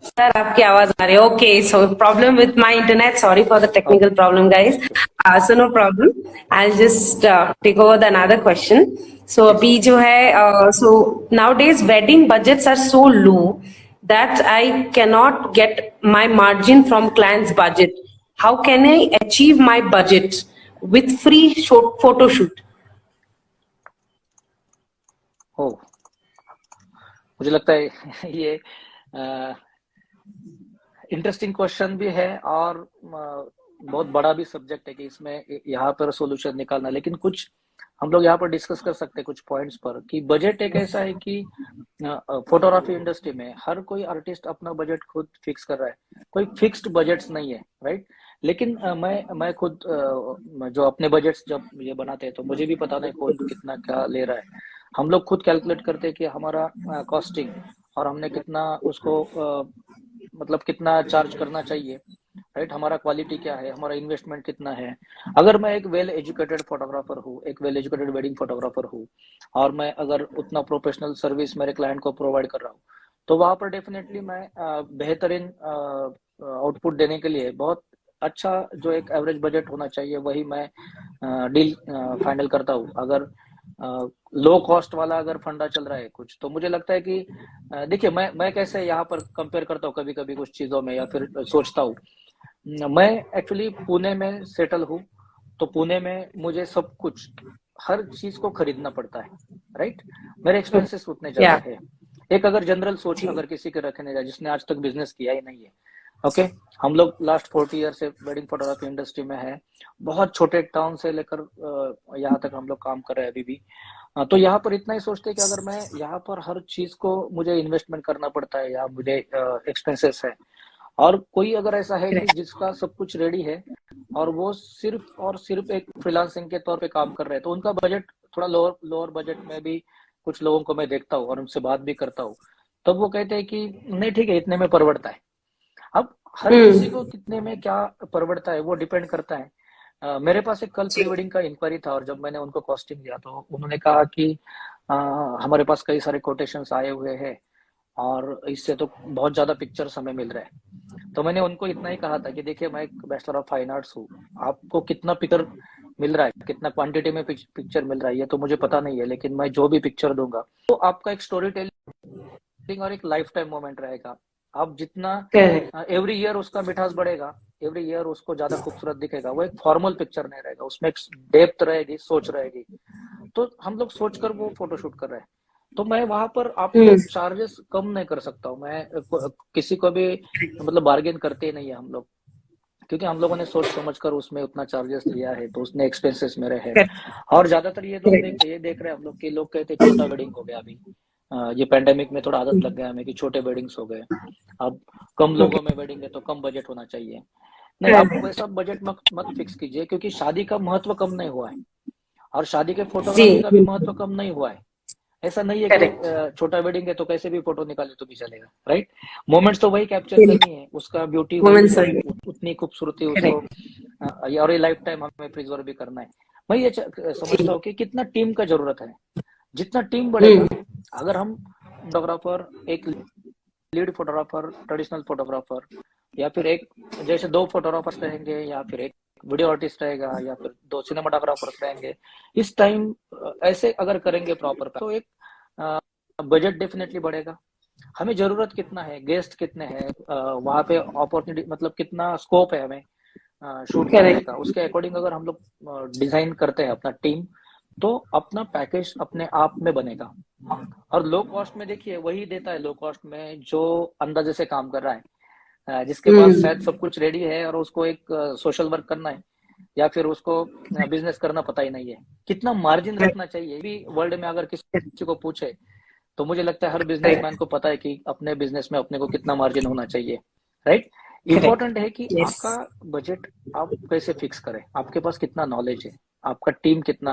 सर आपकी आवाज आ रही है? Okay, so problem with my internet, sorry for the technical problem guys. Okay. So no problem, I just take over the another question. So जी अभी जो है, so nowadays wedding budgets are so low that I cannot get my margin from client's budget. How can I achieve my budget with free photo shoot? हो, मुझे लगता है ये इंटरेस्टिंग क्वेश्चन भी है, और बहुत बड़ा भी सब्जेक्ट है कि इसमें यहाँ पर सॉल्यूशन निकालना, लेकिन कुछ हम लोग यहाँ पर डिस्कस कर सकते हैं कुछ पॉइंट्स पर कि बजट एक ऐसा है कि फोटोग्राफी इंडस्ट्री में हर कोई आर्टिस्ट अपना बजट खुद फिक्स कर रहा है, कोई फिक्स्ड बजट्स नहीं है, राइट। लेकिन मैं खुद जो अपने बजट्स जब ये बनाते हैं तो मुझे भी पता नहीं कौन कितना क्या ले रहा है। हम लोग खुद कैलकुलेट करते हैं कि हमारा कॉस्टिंग और हमने कितना उसको मतलब कितना चार्ज करना चाहिए, राइट। हमारा क्वालिटी क्या है, हमारा इन्वेस्टमेंट कितना है। अगर मैं एक वेल एजुकेटेड फोटोग्राफर हूँ, एक वेल एजुकेटेड वेडिंग फोटोग्राफर हूँ, और मैं अगर उतना प्रोफेशनल सर्विस मेरे क्लाइंट को प्रोवाइड कर रहा हूँ, तो वहां पर डेफिनेटली मैं बेहतरीन आउटपुट देने के लिए बहुत अच्छा जो एक एवरेज बजट होना चाहिए वही मैं डील फाइनल करता हूँ। अगर लो कॉस्ट वाला अगर फंडा चल रहा है कुछ, तो मुझे लगता है कि देखिए मैं कैसे यहाँ पर कंपेयर करता हूँ कभी कभी कुछ चीजों में, या फिर सोचता हूँ। मैं एक्चुअली पुणे में सेटल हूँ, तो पुणे में मुझे सब कुछ हर चीज को खरीदना पड़ता है, राइट। मेरे एक्सपेंसेस उतने ज्यादा या है। एक अगर जनरल सोच जी अगर किसी के रखने जाए जिसने आज तक बिजनेस किया ही नहीं है, ओके। हम लोग लास्ट 40 ईयर से वेडिंग फोटोग्राफी इंडस्ट्री में है, बहुत छोटे टाउन से लेकर यहाँ तक हम लोग काम कर रहे हैं अभी भी। तो यहाँ पर इतना ही सोचते हैं कि अगर मैं यहाँ पर हर चीज को मुझे इन्वेस्टमेंट करना पड़ता है या मुझे एक्सपेंसेस है, और कोई अगर ऐसा है कि करेक्ट जिसका सब कुछ रेडी है और वो सिर्फ और सिर्फ एक फ्रीलांसिंग के तौर पे काम कर रहे हैं, तो उनका बजट थोड़ा लोअर लोअर बजट में भी कुछ लोगों को मैं देखता हूँ और उनसे बात भी करता हूँ। तब वो कहते हैं कि नहीं ठीक है, इतने में परवड़ता है। अब हर किसी को कितने में क्या परवड़ता है वो डिपेंड करता है। मेरे पास एक कल प्री जी वेडिंग का इंक्वायरी था, और जब मैंने उनको कॉस्टिंग दिया तो उन्होंने कहा कि हमारे पास कई सारे कोटेशंस आए हुए हैं और इससे तो बहुत ज्यादा पिक्चर्स हमें मिल रहे हैं। तो मैंने उनको इतना ही कहा था कि देखिए मैं एक बैचलर ऑफ फाइन आर्ट्स हूँ, आपको कितना पिक्चर मिल रहा है, कितना क्वांटिटी में पिक्चर मिल रहा है ये तो मुझे पता नहीं है, लेकिन मैं जो भी पिक्चर दूंगा तो आपका एक स्टोरी टेलिंग और एक लाइफ टाइम मोमेंट रहेगा। आप जितना करेक्ट एवरी ईयर उसका मिठास बढ़ेगा, एवरी ईयर उसको ज्यादा खूबसूरत दिखेगा, वो एक फॉर्मल पिक्चर नहीं रहेगा, उसमें एक डेप्थ रहेगी, सोच रहेगी। तो हम लोग सोच कर वो फोटोशूट कर रहे हैं। तो मैं वहां पर आपको चार्जेस कम नहीं कर सकता हूँ, मैं किसी को भी मतलब बार्गेन करते ही नहीं है हम लोग, क्योंकि हम लोगों ने सोच समझ कर उसमें उतना चार्जेस लिया है, तो उसने एक्सपेंसेस मेरे है। और ज्यादातर ये लोग ये देख रहे हैं हम लोग कि लोग कहते हैं छोटा वेडिंग हो गया अभी, ये पेंडेमिक में थोड़ा आदत लग गया हमें कि छोटे वेडिंग्स हो गए, अब कम लोगों में वेडिंग है तो कम बजट होना चाहिए। नहीं, आप वैसा बजट मत मत फिक्स कीजिए, क्योंकि शादी का महत्व कम नहीं हुआ है और शादी के जी फोटोग्राफी का भी महत्व कम नहीं हुआ है। ऐसा नहीं है कि करेक्ट छोटा वेडिंग है तो कैसे भी फोटो निकाले तो भी चलेगा, राइट। मोमेंट्स तो वही कैप्चर करनी है, उसका ब्यूटी वही वुमेन्स दिखाना है, उतनी खूबसूरती उसको करेक्ट और ये लाइफ टाइम हमें प्रिजर्व भी करना है। मैं ये समझता जी हूँ कि कितना टीम का जरूरत है। जितना टीम बढ़ेगा, अगर हम फोटोग्राफर, एक लीड फोटोग्राफर, ट्रेडिशनल फोटोग्राफर, या फिर एक जैसे दो फोटोग्राफर्स रहेंगे, या फिर एक वीडियो आर्टिस्ट रहेगा, या फिर दो सिनेमाटोग्राफर्स रहेंगे, इस टाइम ऐसे अगर करेंगे प्रॉपर तो एक बजट डेफिनेटली बढ़ेगा। हमें जरूरत कितना है, गेस्ट कितने हैं, वहां पे अपॉर्चुनिटी मतलब कितना स्कोप है हमें शूट करने करेक्ट का, उसके अकॉर्डिंग अगर हम लोग डिजाइन करते हैं अपना टीम, तो अपना पैकेज अपने आप में बनेगा। और लो कॉस्ट में देखिए वही देता है, लो कॉस्ट में जो अंदाजे से काम कर रहा है, जिसके पास शायद सब कुछ रेडी है और उसको एक सोशल वर्क करना है, या फिर उसको बिजनेस करना पता ही नहीं है। कितना मार्जिन रखना चाहिए भी वर्ल्ड में अगर किसी को पूछे, तो मुझे लगता है हर बिजनेसमैन को पता है कि अपने बिजनेस में अपने को कितना मार्जिन होना चाहिए, राइट। इंपॉर्टेंट है कि यस आपका बजट आप कैसे फिक्स करें, आपके पास कितना नॉलेज है, आपका टीम कितना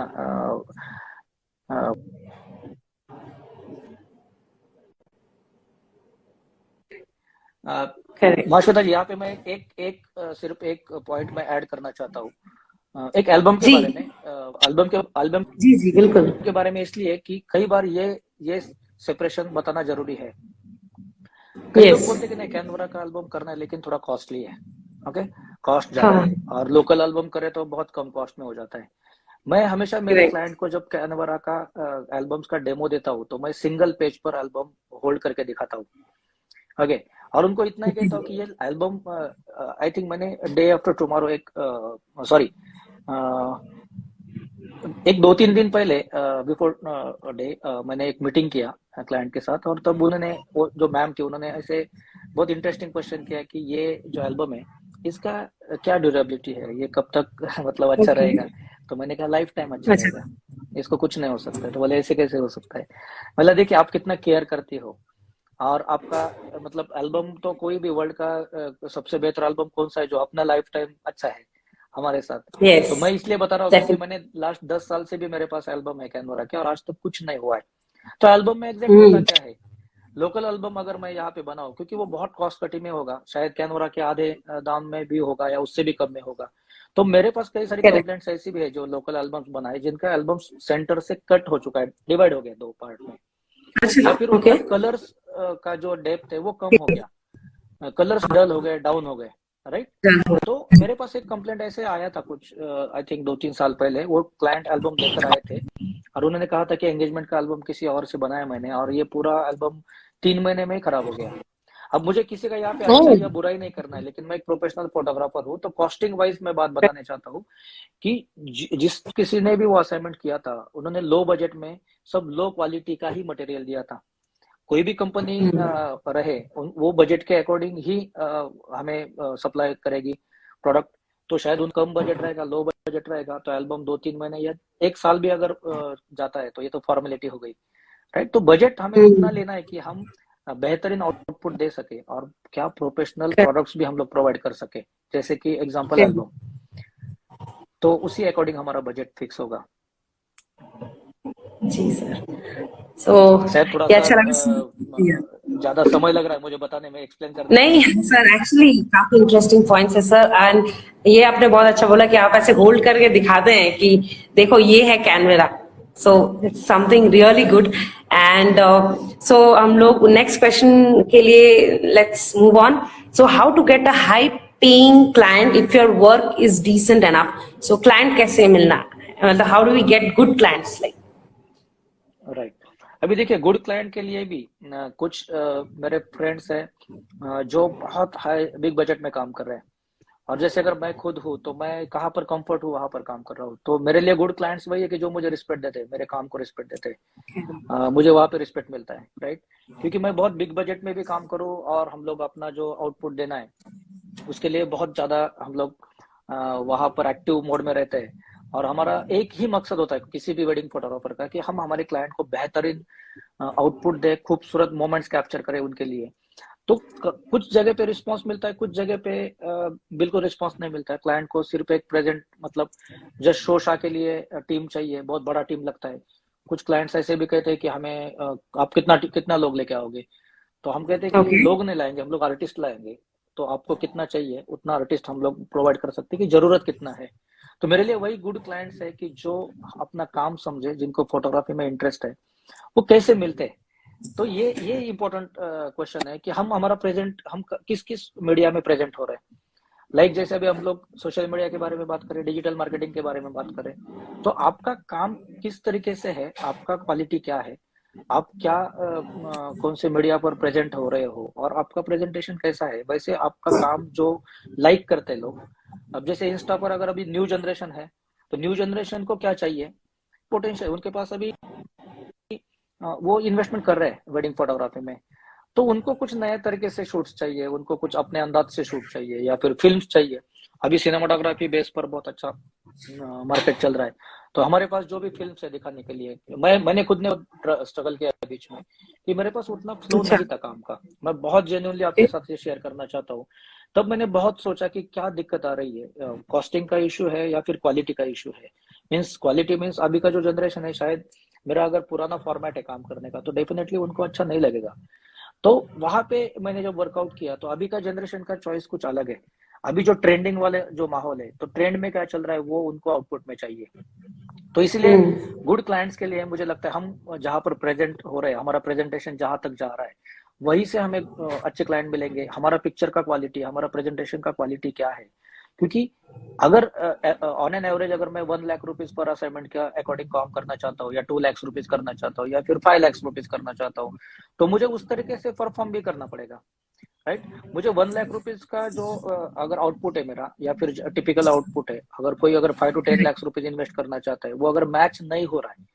करेक्ट माशुदा जी, यहाँ पे मैं सिर्फ एक पॉइंट में ऐड करना चाहता हूँ, एक एल्बम के जी बारे में। एल्बम जी जी बिल्कुल के बारे में इसलिए कि कई बार ये सेपरेशन बताना जरूरी है। कई लोग यस बोलते हैं कि नहीं कैनवरा का एल्बम करना है लेकिन थोड़ा कॉस्टली है, ओके, कॉस्ट ज्यादा हाँ है, और लोकल एल्बम करे तो बहुत कम कॉस्ट में हो जाता है। मैं हमेशा मेरे करेक्ट क्लाइंट को जब कैनवरा का एल्बम्स का डेमो देता हूँ, तो मैं सिंगल पेज पर एल्बम होल्ड करके दिखाता हूँ, ओके। और उनको इतना ही कहता हूँ कि ये एल्बम आई थिंक मैंने डे आफ्टर टुमारो एक सॉरी एक 2-3 दिन पहले बिफोर डे मैंने एक मीटिंग किया क्लाइंट के साथ, और तब उन्होंने वो जो मैम थी उन्होंने ऐसे बहुत इंटरेस्टिंग क्वेश्चन किया कि ये जो एल्बम है इसका क्या ड्यूरेबिलिटी है, ये कब तक मतलब अच्छा ओके। रहेगा? तो मैंने कहा लाइफ टाइम अच्छा अच्छा। रहेगा, इसको कुछ नहीं हो सकता है। तो बोले ऐसे कैसे हो सकता है? मतलब देखिए आप कितना केयर करती हो, और आपका मतलब एल्बम तो कोई भी वर्ल्ड का सबसे बेहतर एल्बम कौन सा है जो अपना लाइफ टाइम अच्छा है हमारे साथ? यस, तो मैं इसलिए बता रहा हूँ क्योंकि डेफिनेटली। मैंने लास्ट 10 साल से भी मेरे पास एल्बम है कैनवरा के, और आज तक कुछ नहीं हुआ है। तो एल्बम में एग्जैक्ट होता हम्म। क्या है, लोकल एल्बम अगर मैं यहाँ पे बनाऊं, क्योंकि वो बहुत कॉस्ट कटिंग में होगा, शायद कैनवरा के आधे दाम में भी होगा या उससे भी कम में होगा। तो मेरे पास कई सारी करेक्ट। क्लाइंट्स ऐसी भी है जो लोकल एल्बम्स बनाए, जिनका एल्बम सेंटर से कट हो चुका है, डिवाइड हो गया दो पार्ट में, अच्छा। या फिर ओके। उनका कलर्स का जो डेप्थ है वो कम हो गया, कलर्स डल हो गए, डाउन हो गए, राइट? तो मेरे पास एक कंप्लेंट ऐसे आया था कुछ आई थिंक 2-3 साल पहले, वो क्लाइंट एल्बम लेकर आए थे और उन्होंने कहा था कि एंगेजमेंट का एल्बम किसी और से बनाया मैंने, और ये पूरा एल्बम 3 महीने में ही खराब हो गया। अब मुझे किसी का यहाँ पे अच्छा ओह। या बुराई नहीं करना है, लेकिन मैं एक प्रोफेशनल फोटोग्राफर हूँ, तो कॉस्टिंग वाइज मैं बात बताना चाहता हूँ कि जिस किसी ने भी वो असाइनमेंट किया था, उन्होंने लो बजट में सब लो क्वालिटी का ही मटेरियल दिया था। कोई भी कंपनी रहे वो बजट के अकॉर्डिंग ही हमें सप्लाई करेगी प्रोडक्ट। तो शायद उन कम बजट रहेगा, लो बजट रहेगा, तो एल्बम 2-3 महीने या 1 साल भी अगर जाता है तो ये तो फॉर्मेलिटी हो गई, राइट? तो बजट हमें उतना लेना है कि हम बेहतरीन आउटपुट दे सके, और क्या प्रोफेशनल प्रोडक्ट्स भी हम लोग प्रोवाइड कर सके, जैसे कि एग्जांपल एल्बम। तो उसी अकॉर्डिंग हमारा बजट फिक्स होगा। जी सर। सो शायद थोड़ा ये सा अच्छा लगा। ज्यादा समय लग रहा है मुझे बताने में, एक्सप्लेन करने में। नहीं सर, एक्चुअली काफी इंटरेस्टिंग पॉइंट्स है सर। एंड ये आपने बहुत अच्छा बोला कि आप ऐसे होल्ड करके दिखाते हैं कि देखो ये है Canvera. So it's something really good. And so हम लोग नेक्स्ट क्वेश्चन के लिए let's move on. So how to get a high paying client if your work is decent enough? So client कैसे मिलना, मतलब how do we get good clients like? Right. अभी देखिए गुड क्लाइंट के लिए भी कुछ मेरे फ्रेंड्स हैं जो बहुत हाई बिग बजट में काम कर रहे हैं, और जैसे अगर मैं खुद हूँ तो मैं कहाँ पर कंफर्ट हूँ वहां पर काम कर रहा हूँ। तो मेरे लिए गुड क्लाइंट्स वही है कि जो मुझे रिस्पेक्ट देते हैं, मेरे काम को रिस्पेक्ट देते हैं, मुझे वहां पे रिस्पेक्ट मिलता है, राइट? क्योंकि मैं बहुत बिग बजट में भी काम करूँ और हम लोग अपना जो आउटपुट देना है उसके लिए बहुत ज्यादा हम लोग वहां पर एक्टिव मोड में रहते हैं। और हमारा एक ही मकसद होता है किसी भी वेडिंग फोटोग्राफर का, कि हम हमारे क्लाइंट को बेहतरीन आउटपुट दे, खूबसूरत मोमेंट्स कैप्चर करें उनके लिए। तो कुछ जगह पे रिस्पांस मिलता है, कुछ जगह पे बिल्कुल रिस्पांस नहीं मिलता है। क्लाइंट को सिर्फ एक प्रेजेंट मतलब जस्ट शो शा के लिए टीम चाहिए, बहुत बड़ा टीम लगता है। कुछ क्लाइंट्स ऐसे भी कहते हैं कि हमें आप कितना कितना लोग लेके आओगे? तो हम कहते हैं कि ओके। लोग नहीं लाएंगे, हम लोग आर्टिस्ट लाएंगे। तो आपको कितना चाहिए उतना आर्टिस्ट हम लोग प्रोवाइड कर सकते हैं, कि जरूरत कितना है। तो मेरे लिए वही गुड क्लाइंट्स है कि जो अपना काम समझे, जिनको फोटोग्राफी में इंटरेस्ट है। वो कैसे मिलते हैं? तो ये इम्पोर्टेंट क्वेश्चन है कि हम हमारा प्रेजेंट हम किस किस मीडिया में प्रेजेंट हो रहे हैं। लाइक जैसे अभी हम लोग सोशल मीडिया के बारे में बात करें, डिजिटल मार्केटिंग के बारे में बात करें, तो आपका काम किस तरीके से है, आपका क्वालिटी क्या है, आप क्या कौन से मीडिया पर प्रेजेंट हो रहे हो, और आपका प्रेजेंटेशन कैसा है, वैसे आपका काम जो लाइक करते हैं लोग। अब जैसे इंस्टा पर अगर अभी न्यू जनरेशन है, तो न्यू जनरेशन को क्या चाहिए? पोटेंशियल उनके पास अभी वो इन्वेस्टमेंट कर रहे हैं वेडिंग फोटोग्राफी में। तो उनको कुछ नए तरीके से शूट्स चाहिए, उनको कुछ अपने अंदाज से शूट चाहिए, या फिर फिल्म्स चाहिए। अभी सिनेमाटोग्राफी बेस पर बहुत अच्छा मार्केट चल रहा है। तो हमारे पास जो भी फिल्म्स है दिखाने के लिए, मैंने खुद ने स्ट्रगल किया बीच में कि मेरे पास उतना फ्लो अच्छा। नहीं था काम का। मैं बहुत जेन्युइनली आपके साथ ये शेयर करना चाहता हूँ। तब मैंने बहुत सोचा कि क्या दिक्कत आ रही है, कॉस्टिंग का इशू है या फिर क्वालिटी का इशू है। मीन्स क्वालिटी मीन्स अभी का जो जनरेशन है, शायद मेरा अगर पुराना फॉर्मेट है काम करने का तो डेफिनेटली उनको अच्छा नहीं लगेगा। तो वहां पे मैंने जब वर्कआउट किया, तो अभी का जनरेशन का चॉइस कुछ अलग है। अभी जो ट्रेंडिंग वाले जो माहौल है, तो ट्रेंड में क्या चल रहा है वो उनको आउटपुट में चाहिए। तो इसलिए गुड क्लाइंट्स के लिए मुझे लगता है हम जहां पर प्रेजेंट हो रहे हैं, हमारा प्रेजेंटेशन जहां तक जा रहा है, वहीं से हमें अच्छे क्लाइंट मिलेंगे। हमारा पिक्चर का क्वालिटी, हमारा प्रेजेंटेशन का क्वालिटी क्या है? क्योंकि अगर ऑन एन एवरेज अगर मैं 1 लाख रुपीज पर असाइनमेंट के अकॉर्डिंग काम करना चाहता हूँ, या 2 लाख रुपीज करना चाहता हूँ, या फिर 5 लाख रुपीज करना चाहता हूँ, तो मुझे उस तरीके से परफॉर्म भी करना पड़ेगा, राइट? मुझे 1 लाख रुपीज का जो अगर आउटपुट है मेरा, या फिर टिपिकल आउटपुट है, अगर कोई अगर 5 to 10 लाख रुपीज इन्वेस्ट करना चाहता है, वो अगर मैच नहीं हो रहा है,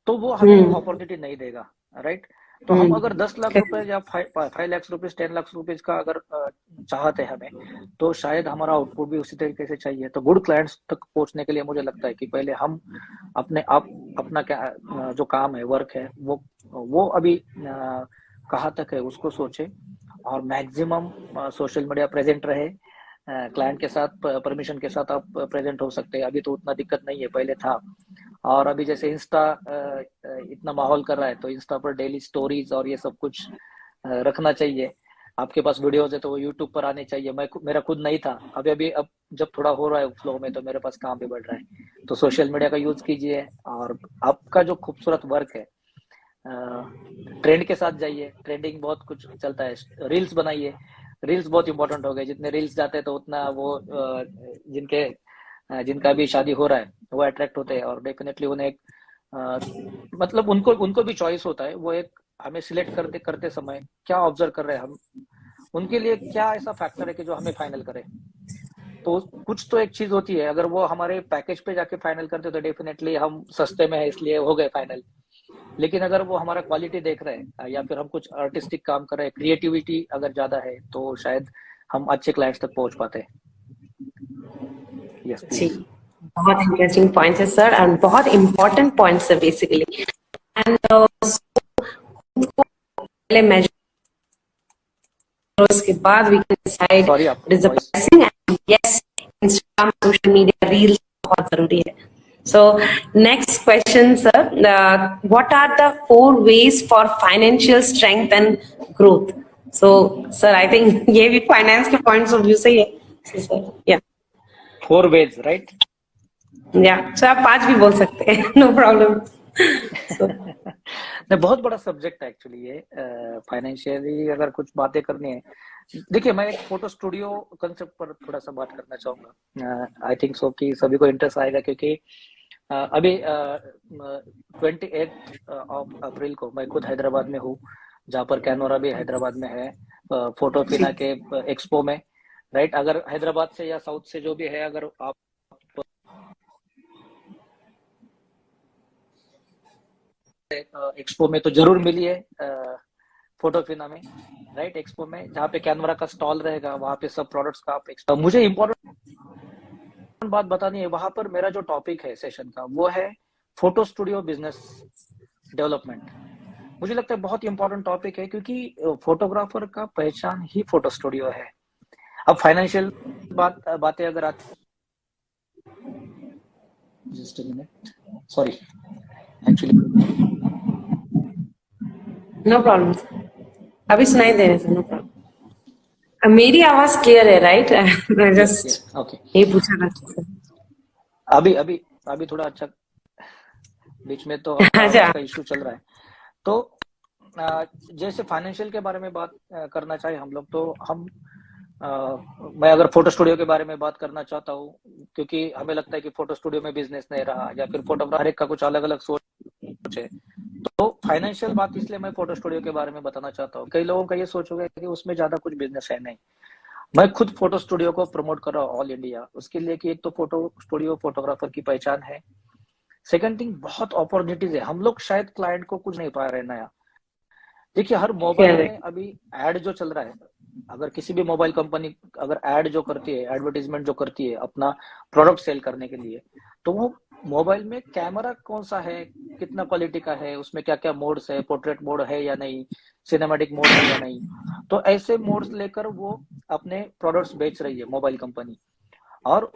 तो वो हमें अपॉर्चुनिटी नहीं देगा, राइट? तो हम अगर 10 लाख रुपए या 5 लाख रुपीज 10 लाख रुपीज का अगर चाहते हैं हमें, तो शायद हमारा आउटपुट भी उसी तरीके से चाहिए। तो गुड क्लाइंट्स तक पहुंचने के लिए मुझे लगता है कि पहले हम अपने आप अपना क्या जो काम है, वर्क है, वो अभी कहाँ तक है उसको सोचे, और मैक्सिमम सोशल मीडिया प्रेजेंट रहे। क्लाइंट के साथ परमिशन के साथ आप प्रेजेंट हो सकते हैं, अभी तो उतना दिक्कत नहीं है, पहले था। और अभी जैसे इंस्टा इतना माहौल कर रहा है, तो इंस्टा पर डेली स्टोरीज और ये सब कुछ रखना चाहिए। आपके पास वीडियोस है तो वो यूट्यूब पर आने चाहिए। मेरा खुद नहीं था, अभी अब जब थोड़ा हो रहा है फ्लो में, तो मेरे पास काम भी बढ़ रहा है। तो सोशल मीडिया का यूज कीजिए, और आपका जो खूबसूरत वर्क है ट्रेंड के साथ जाइए। ट्रेंडिंग बहुत कुछ चलता है, रील्स बनाइए। रील्स बहुत इंपॉर्टेंट हो गए, जितने रील्स जाते हैं तो उतना वो जिनका भी शादी हो रहा है वो अट्रैक्ट होते हैं, और डेफिनेटली उन्हें एक मतलब उनको भी चॉइस होता है। वो एक हमें सिलेक्ट करते करते समय क्या ऑब्जर्व कर रहे हैं हम, उनके लिए क्या ऐसा फैक्टर है कि जो हमें फाइनल करे। तो कुछ तो एक चीज होती है, अगर वो हमारे पैकेज पे जाके फाइनल करते तो डेफिनेटली हम सस्ते में है इसलिए हो गए फाइनल। लेकिन अगर वो हमारा क्वालिटी देख रहे हैं, या फिर हम कुछ आर्टिस्टिक काम कर रहे हैं, क्रिएटिविटी अगर ज्यादा है, तो शायद हम अच्छे क्लाइंट्स तक पहुंच पाते हैं। यस जी, प्लीज। बहुत इंटरेस्टिंग पॉइंट्स है सर, एंड बहुत इंपॉर्टेंट पॉइंट्स है बेसिकली। एंड पहले मेजर, उसके बाद वी कैन डिसाइड सॉरी, आप what is the voice pricing. And yes, Instagram, social media, reels बहुत जरूरी है। So next question, sir. What are the 4 ways for financial strength and growth? So, sir, I think ये भी finance के points of view से ही है. So, sir, yeah, 4 ways, right? yeah. So आप 5 भी बोल सकते हैं, no problem. So, नहीं, बहुत बड़ा सब्जेक्ट है एक्चुअली ये। फाइनेंशियली अगर कुछ बातें करनी है, देखिए मैं एक फोटो स्टूडियो कंसेप्ट पर थोड़ा सा बात करना चाहूंगा। आई थिंक सो कि सभी को इंटरेस्ट आएगा, क्योंकि अभी 28 ऑफ अप्रैल को मैं खुद हैदराबाद में हूँ, जहाँ पर कैनोरा भी हैदराबाद में है, फोटोफिना के एक्सपो में, राइट? अगर हैदराबाद से या साउथ से जो भी है, अगर आप एक्सपो में तो जरूर मिलिए फोटोफिना में, राइट? एक्सपो में जहाँ पे कैनवरा का स्टॉल रहेगा, वहाँ पे सब प्रोडक्ट्स का आप मुझे इम्पोर्टेंट बात बतानी है, वहां पर मेरा जो टॉपिक है सेशन का वो है फोटो स्टूडियो बिजनेस डेवलपमेंट। मुझे लगता है बहुत इंपॉर्टेंट टॉपिक है, क्योंकि फोटोग्राफर का पहचान ही फोटो स्टूडियो है। अब फाइनेंशियल बातें अगर आती, just a minute, sorry actually no problem. Sir. अभी सुनाई दे रहे sir, no problem. मेरी आवाज क्लियर है, राइट? मैं यस जस्ट यस ओके। यही पूछा था सर. अभी अभी अभी थोड़ा अच्छा, बीच में तो आपका आवाज अच्छा, का इश्यू चल रहा है। तो जैसे फाइनेंशियल के बारे में बात करना चाहिए हम लोग, तो हम मैं अगर फोटो स्टूडियो के बारे में बात करना चाहता हूँ, क्योंकि हमें लगता है कि फोटो स्टूडियो में बिजनेस नहीं रहा, या फिर फोटोग्राफर हर एक का कुछ अलग अलग सोच है। तो फाइनेंशियल बात इसलिए मैं फोटो स्टूडियो के बारे में बताना चाहता हूँ। कई लोगों का ये सोच होगा कि उसमें ज्यादा कुछ बिजनेस है, नहीं। मैं खुद फोटो स्टूडियो को प्रमोट कर रहा हूँ ऑल इंडिया, उसके लिए कि एक तो फोटो स्टूडियो फोटोग्राफर की पहचान है। सेकंड थिंग, बहुत अपॉर्चुनिटीज है, हम लोग शायद क्लाइंट को कुछ नहीं पा रहे नया। देखिए हर मोबाइल में करेक्ट. अभी एड जो चल रहा है, अगर किसी भी मोबाइल कंपनी अगर एड जो करती है, एडवर्टीजमेंट जो करती है अपना प्रोडक्ट सेल करने के लिए, तो वो मोबाइल में कैमरा कौन सा है, कितना क्वालिटी का है, उसमें क्या क्या मोड्स है, पोर्ट्रेट मोड है या नहीं, सिनेमैटिक मोड है या नहीं, तो ऐसे मोड्स लेकर वो अपने प्रोडक्ट्स बेच रही है मोबाइल कंपनी। और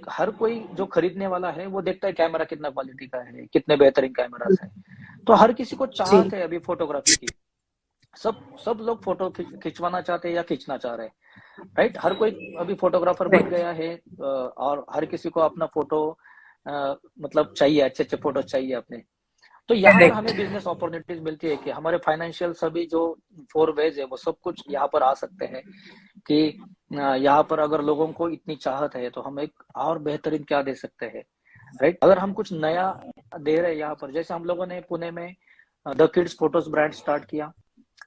हर कोई जो खरीदने वाला है वो देखता है कैमरा कितना क्वालिटी का है, कितने बेहतरीन कैमरास है। तो हर किसी को जी, चाहत है अभी फोटोग्राफी की, सब सब लोग फोटो खिंचवाना चाहते हैं या खींचना चाह रहे हैं, राइट? हर कोई अभी फोटोग्राफर बन राइट. गया है, और हर किसी को अपना फोटो मतलब चाहिए, अच्छे अच्छे फोटो चाहिए अपने। तो यहाँ पर करेक्ट. हमें बिजनेस अपॉर्चुनिटीज मिलती है कि हमारे फाइनेंशियल सभी जो 4 वेज है वो सब कुछ यहाँ पर आ सकते हैं, कि यहाँ पर अगर लोगों को इतनी चाहत है तो हम एक और बेहतरीन क्या दे सकते हैं, राइट? अगर हम कुछ नया दे रहे हैं यहाँ पर, जैसे हम लोगों ने पुणे में the kids photos brand start किया,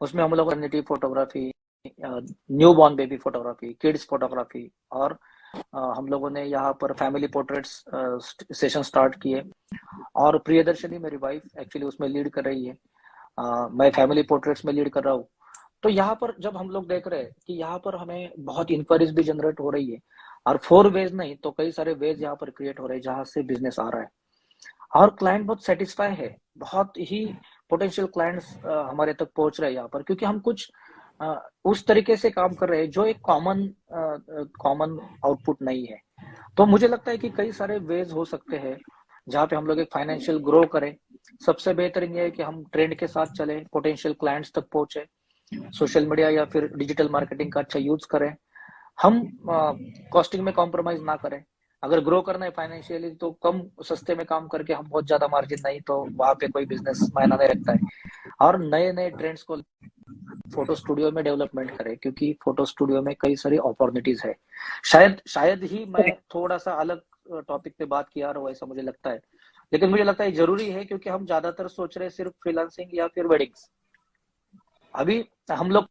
उसमें हम लोग community photography, new born baby photography, kids photography, और हम लोगों ने यहाँ पर फैमिली पोर्ट्रेट्स सेशन स्टार्ट किए। और प्रियदर्शनी मेरी वाइफ एक्चुअली उसमें लीड कर रही है। मैं फैमिली पोर्ट्रेट्स में लीड कर रहा हूँ। तो यहाँ पर जब हम लोग देख रहे हैं कि यहाँ पर हमें बहुत इंक्वायरीज भी जनरेट हो रही है, और 4 वेज नहीं तो कई सारे वेज यहाँ पर क्रिएट हो रहे हैं जहाँ से बिजनेस आ रहा है, और क्लाइंट बहुत सेटिस्फाई है। बहुत ही पोटेंशियल क्लाइंट्स हमारे तक पहुंच रहे हैं यहाँ पर, क्योंकि हम कुछ उस तरीके से काम कर रहे हैं जो एक कॉमन आउटपुट नहीं है। तो मुझे लगता है कि कई सारे वेज हो सकते हैं जहाँ पे हम लोग एक फाइनेंशियल ग्रो करें। सबसे बेहतरीन ये है कि हम ट्रेंड के साथ चले, पोटेंशियल क्लाइंट्स तक पहुंचे, सोशल मीडिया या फिर डिजिटल मार्केटिंग का अच्छा यूज करें, हम कॉस्टिंग में कॉम्प्रोमाइज ना करें। अगर ग्रो करना है फाइनेंशियली तो कम सस्ते में काम करके हम बहुत ज्यादा मार्जिन नहीं, तो वहां पे कोई बिजनेस मायना नहीं रखता है। और नए नए ट्रेंड्स को फोटो स्टूडियो में डेवलपमेंट करें, क्योंकि फोटो स्टूडियो में कई सारी अपॉर्चुनिटीज है। शायद ही मैं थोड़ा सा अलग टॉपिक पे बात किया रहा हूँ, ऐसा मुझे लगता है, लेकिन मुझे लगता है जरूरी है, क्योंकि हम ज्यादातर सोच रहे हैं सिर्फ फ्रीलांसिंग या फिर वेडिंग्स। अभी हम लोग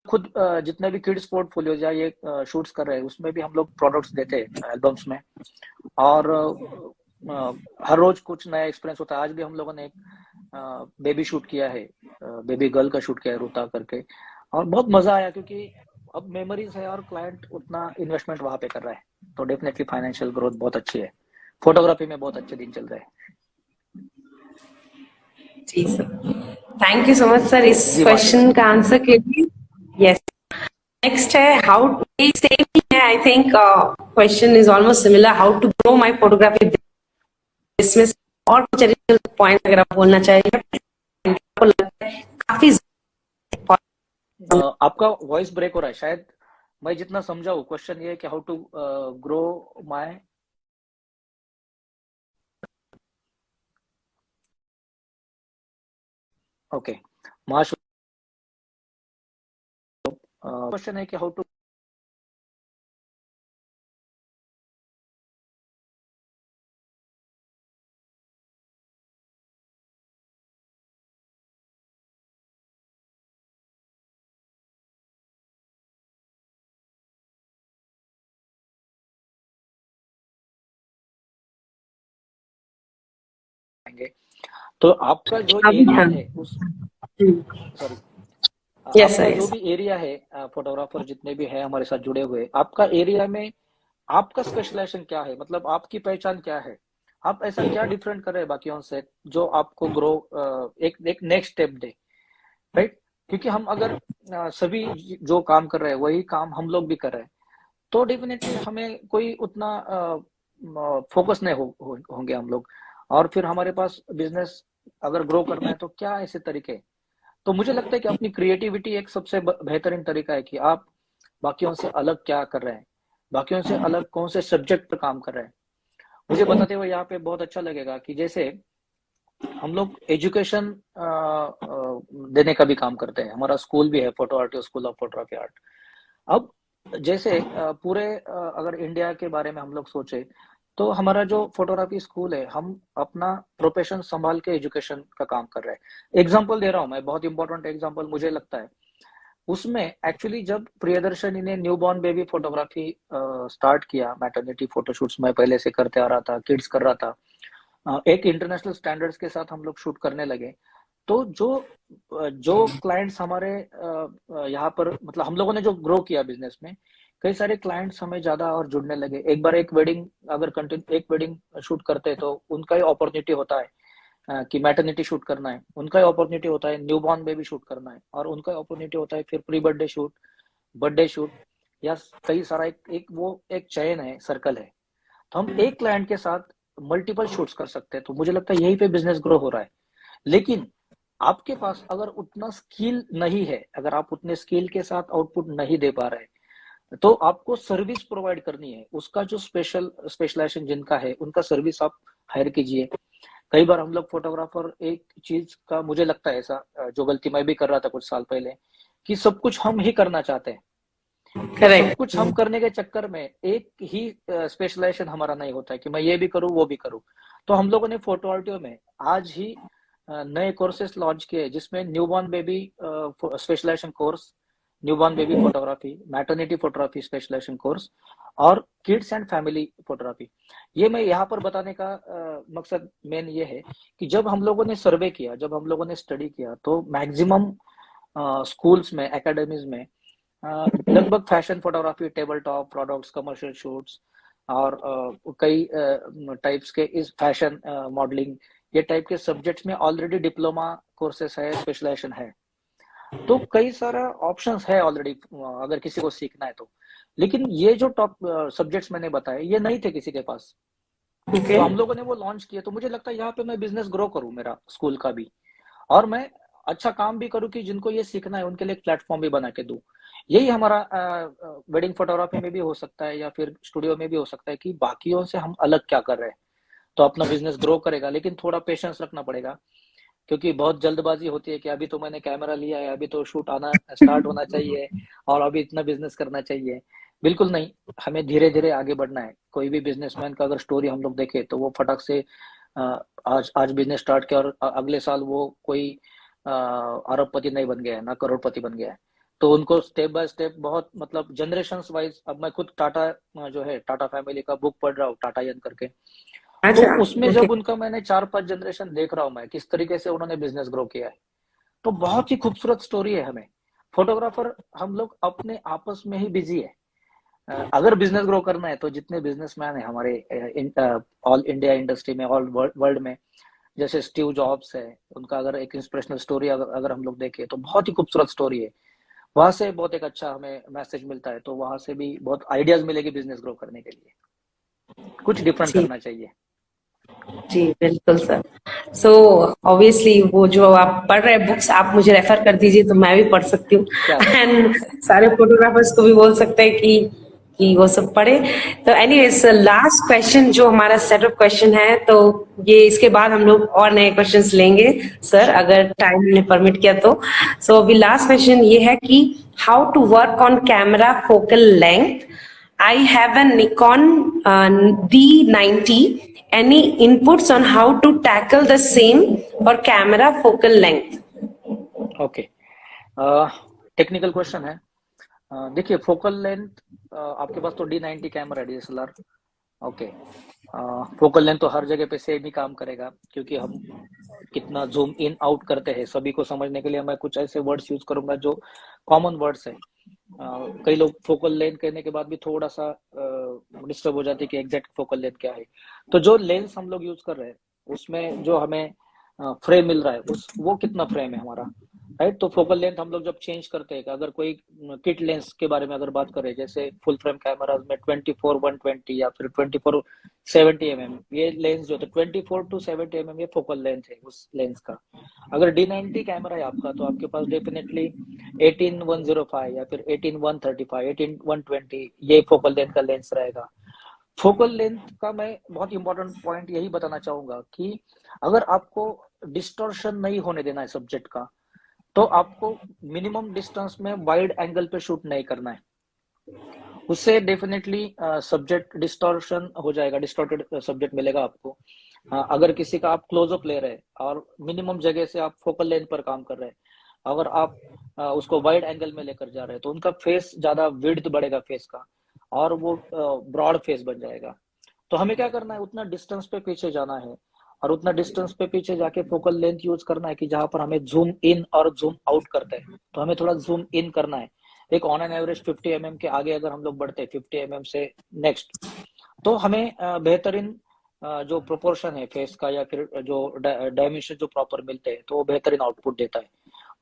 खुद जितने भी किड्स पोर्टफोलियो या ये शूट्स कर रहे हैं उसमें भी हम लोग प्रोडक्ट्स देते हैं एल्बम्स में, और हर रोज कुछ नया एक्सपीरियंस होता है। आज भी हम लोगों ने एक बेबी शूट किया है, बेबी गर्ल का शूट किया है रूता करके, और बहुत मजा आया, क्योंकि अब मेमोरीज है और क्लाइंट उतना इन्वेस्टमेंट वहां पे कर रहा है। तो डेफिनेटली फाइनेंशियल ग्रोथ बहुत अच्छी है, फोटोग्राफी में बहुत अच्छे दिन चल रहे हैं। जी sir, thank you so much sir इस जी क्वेश्चन का आंसर के लिए। यस, नेक्स्ट है हाउ सेम है, I think question is almost similar, how to grow my photography business. और कुछ एडिशनल पॉइंट अगर आप बोलना चाहिए, आपको लगता है काफी आपका वॉइस ब्रेक हो रहा है शायद। मैं जितना समझा हूँ क्वेश्चन ये है कि how to grow my, okay, महाशु क्वेश्चन है कि हाउ टू आएंगे। तो आपका जो एरिया है उस, सॉरी, यस आपका सर, जो यस। भी एरिया है, फोटोग्राफर जितने भी है हमारे साथ जुड़े हुए, आपका एरिया में आपका स्पेशलाइजेशन क्या है, मतलब आपकी पहचान क्या है, आप ऐसा क्या डिफरेंट कर रहे हैं बाकियों से जो आपको ग्रो एक एक नेक्स्ट स्टेप दे, राइट? क्योंकि हम अगर सभी जो काम कर रहे हैं वही काम हम लोग भी कर रहे हैं, तो डेफिनेटली हमें कोई उतना फोकस नहीं होंगे हम लोग, और फिर हमारे पास बिजनेस अगर ग्रो करना है तो क्या ऐसे तरीके। तो मुझे लगता है कि अपनी क्रिएटिविटी एक सबसे बेहतरीन तरीका है कि आप बाकियों से अलग क्या कर रहे हैं, बाकियों से अलग कौन से सब्जेक्ट पर काम कर रहे हैं। मुझे बताते हुए यहाँ पे बहुत अच्छा लगेगा कि जैसे हम लोग एजुकेशन देने का भी काम करते हैं, हमारा स्कूल भी है, photo art school of photography art. अब जैसे पूरे अगर इंडिया के बारे में हम लोग सोचे, तो हमारा जो फोटोग्राफी स्कूल है, हम अपना प्रोफेशन संभाल के एजुकेशन का काम कर रहे हैं। एग्जांपल दे रहा हूँ मैं, बहुत इंपॉर्टेंट एग्जांपल मुझे लगता है। उसमें एक्चुअली जब प्रियदर्शनी ने न्यूबॉर्न बेबी फोटोग्राफी स्टार्ट किया, मैटरनिटी फोटोशूट्स मैं पहले से करते आ रहा था, किड्स कर रहा था, एक इंटरनेशनल स्टैंडर्ड्स के साथ हम लोग शूट करने लगे। तो जो क्लाइंट्स हमारे यहाँ पर, मतलब हम लोगों ने जो ग्रो किया बिजनेस में, कई सारे क्लाइंट्स हमें ज्यादा और जुड़ने लगे। एक बार एक वेडिंग अगर कंटिन्यू एक वेडिंग शूट करते हैं तो उनका ही अपॉर्चुनिटी होता है कि मैटरनिटी शूट करना है, उनका ही अपॉर्चुनिटी होता है न्यूबॉर्न बेबी शूट करना है, और उनका अपॉर्चुनिटी होता है फिर pre birthday shoot, birthday shoot, या कई सारा एक वो एक चेन है, सर्कल है। तो हम एक क्लाइंट के साथ मल्टीपल शूट्स कर सकते हैं। तो मुझे लगता है यहीं पे बिजनेस ग्रो हो रहा है। लेकिन आपके पास अगर उतना स्किल नहीं है, अगर आप उतने स्किल के साथ आउटपुट नहीं दे पा रहे, तो आपको सर्विस प्रोवाइड करनी है। उसका जो स्पेशलाइजेशन जिनका है उनका सर्विस आप हायर कीजिए। कई बार हम लोग फोटोग्राफर एक चीज का, मुझे लगता है ऐसा, जो गलती मैं भी कर रहा था कुछ साल पहले, कि सब कुछ हम ही करना चाहते हैं। तो सब करेक्ट। कुछ हम करने के चक्कर में एक ही स्पेशलाइजेशन हमारा नहीं होता है कि मैं ये भी करूँ वो भी करूँ। तो हम लोगों ने फोटो आर्टियो में आज ही नए कोर्सेस लॉन्च किए, जिसमें newborn baby specialization course, newborn baby photography, maternity photography specialization course और किड्स एंड फैमिली फोटोग्राफी। ये मैं यहाँ पर बताने का मकसद मेन ये है कि जब हम लोगों ने सर्वे किया, जब हम लोगों ने स्टडी किया, तो मैक्सिमम स्कूल्स में, एकेडमीज में लगभग fashion photography, table top products, commercial shoots और कई टाइप्स के इस फैशन मॉडलिंग, ये टाइप के सब्जेक्ट्स में ऑलरेडी डिप्लोमा कोर्सेस है, स्पेशलाइजेशन है। तो कई सारा ऑप्शंस है ऑलरेडी अगर किसी को सीखना है तो। लेकिन ये जो टॉप सब्जेक्ट्स मैंने बताए ये नहीं थे किसी के पास, Okay. तो हम लोगों ने वो लॉन्च किया। तो मुझे लगता है यहाँ पे मैं बिजनेस ग्रो करूँ, मेरा स्कूल का भी, और मैं अच्छा काम भी करूँ कि जिनको ये सीखना है उनके लिए एक प्लेटफॉर्म भी बना के दूं। यही हमारा वेडिंग फोटोग्राफी में भी हो सकता है या फिर स्टूडियो में भी हो सकता है कि बाकियों से हम अलग क्या कर रहे हैं, तो अपना बिजनेस ग्रो करेगा। लेकिन थोड़ा पेशेंस रखना पड़ेगा, क्योंकि बहुत जल्दबाजी होती है कि अभी तो मैंने कैमरा लिया है, अभी तो शूट आना स्टार्ट होना चाहिए और अभी इतना बिजनेस करना चाहिए। बिल्कुल नहीं, हमें धीरे धीरे आगे बढ़ना है। कोई भी बिजनेसमैन का अगर स्टोरी हम लोग देखें तो वो फटक से आज बिजनेस स्टार्ट किया और अगले साल वो कोई अरबपति नहीं बन गया है, ना करोड़पति बन गया है। तो उनको स्टेप बाय स्टेप बहुत, मतलब जनरेशंस वाइज, अब मैं खुद टाटा जो है, टाटा फैमिली का बुक पढ़ रहा हूँ, टाटा यन करके। तो अच्छा. उसमें Okay. जब उनका मैंने 4-5 जनरेशन देख रहा हूँ मैं, किस तरीके से उन्होंने बिजनेस ग्रो किया है, तो बहुत ही खूबसूरत स्टोरी है। हमें फोटोग्राफर हम लोग अपने आपस में ही बिजी है। अगर बिजनेस ग्रो करना है तो जितने बिजनेसमैन है हमारे ऑल इंडिया इंडस्ट्री में, ऑल वर्ल्ड में, जैसे स्टीव जॉब्स है, उनका अगर एक इंस्पिरेशनल स्टोरी अगर हम लोग देखें तो बहुत ही खूबसूरत स्टोरी है। वहां से बहुत एक अच्छा हमें मैसेज मिलता है, तो वहां से भी बहुत आइडियाज मिलेगी बिजनेस ग्रो करने के लिए। कुछ डिफरेंट जी. करना चाहिए। जी, बिल्कुल सर. सो ऑब्वियसली वो जो आप पढ़ रहे बुक्स आप मुझे रेफर कर दीजिए तो मैं भी पढ़ सकती हूँ. क्या बात एंड है। सारे फोटोग्राफर्स को भी बोल सकते हैं कि वो सब पढ़े. तो एनीवेज, लास्ट क्वेश्चन जो हमारा सेट ऑफ क्वेश्चन है, तो ये इसके बाद हम लोग और नए क्वेश्चंस लेंगे सर, श्योर। अगर टाइम ने परमिट किया तो. सो अभी लास्ट क्वेश्चन ये है कि how to work on camera focal length. I have a Nikon D90. Any inputs on how to tackle the same for camera focal length? Okay, technical question है। देखिए, फोकल लेंथ, आपके पास तो D90 कैमरा है, DSLR। ओके, फोकल लेंथ तो हर जगह पे सेम ही काम करेगा, क्योंकि हम कितना जूम इन आउट करते हैं सभी को समझने के लिए मैं कुछ ऐसे वर्ड्स यूज करूंगा जो कॉमन वर्ड्स है। कई लोग फोकल लेंथ कहने के बाद भी थोड़ा सा डिस्टर्ब हो जाते हैं कि एग्जैक्ट फोकल लेंथ क्या है। तो जो लेंस हम लोग यूज कर रहे हैं उसमें जो हमें फ्रेम मिल रहा है, उस वो कितना फ्रेम है हमारा, राइट। तो फोकल लेंथ हम लोग जब चेंज करते हैं, अगर कोई किट लेंस के बारे में अगर बात करें, जैसे फुल फ्रेम कैमराज में 24-120 या फिर 24-70 mm, ये लेंस जो, तो 24-70 mm ये फोकल लेंथ है उस लेंस का। अगर D90 कैमरा है आपका, तो आपके पास डेफिनेटली 18-105 या फिर 18-135, 18-120 ये फोकल लेंथ का लेंस रहेगा। फोकल लेंथ का मैं बहुत इंपॉर्टेंट पॉइंट यही बताना चाहूंगा कि अगर आपको डिस्टॉर्शन नहीं होने देना है सब्जेक्ट का, तो आपको मिनिमम डिस्टेंस में वाइड एंगल पे शूट नहीं करना है। उससे डेफिनेटली सब्जेक्ट डिस्टॉर्शन हो जाएगा, डिस्टॉर्टेड सब्जेक्ट मिलेगा आपको। अगर किसी का आप क्लोजअप ले रहे हैं और मिनिमम जगह से आप फोकल लेंथ पर काम कर रहे हैं, अगर आप उसको वाइड एंगल में लेकर जा रहे हैं, तो उनका फेस ज्यादा विड्थ बढ़ेगा फेस का, और वो ब्रॉड फेस बन जाएगा। तो हमें क्या करना है, उतना डिस्टेंस पे पीछे जाना है, और उतना डिस्टेंस पे पीछे जाके फोकल लेंथ यूज करना है कि जहां पर हमें जूम इन और जूम आउट करते हैं, तो हमें थोड़ा जूम इन करना है। एक ऑन एन एवरेज 50 mm के आगे अगर हम लोग बढ़ते हैं, 50 mm से नेक्स्ट, तो हमें बेहतरीन जो प्रोपोर्शन है फेस का या फिर जो डायमेंशन जो प्रॉपर मिलते हैं, तो वो बेहतरीन आउटपुट देता है।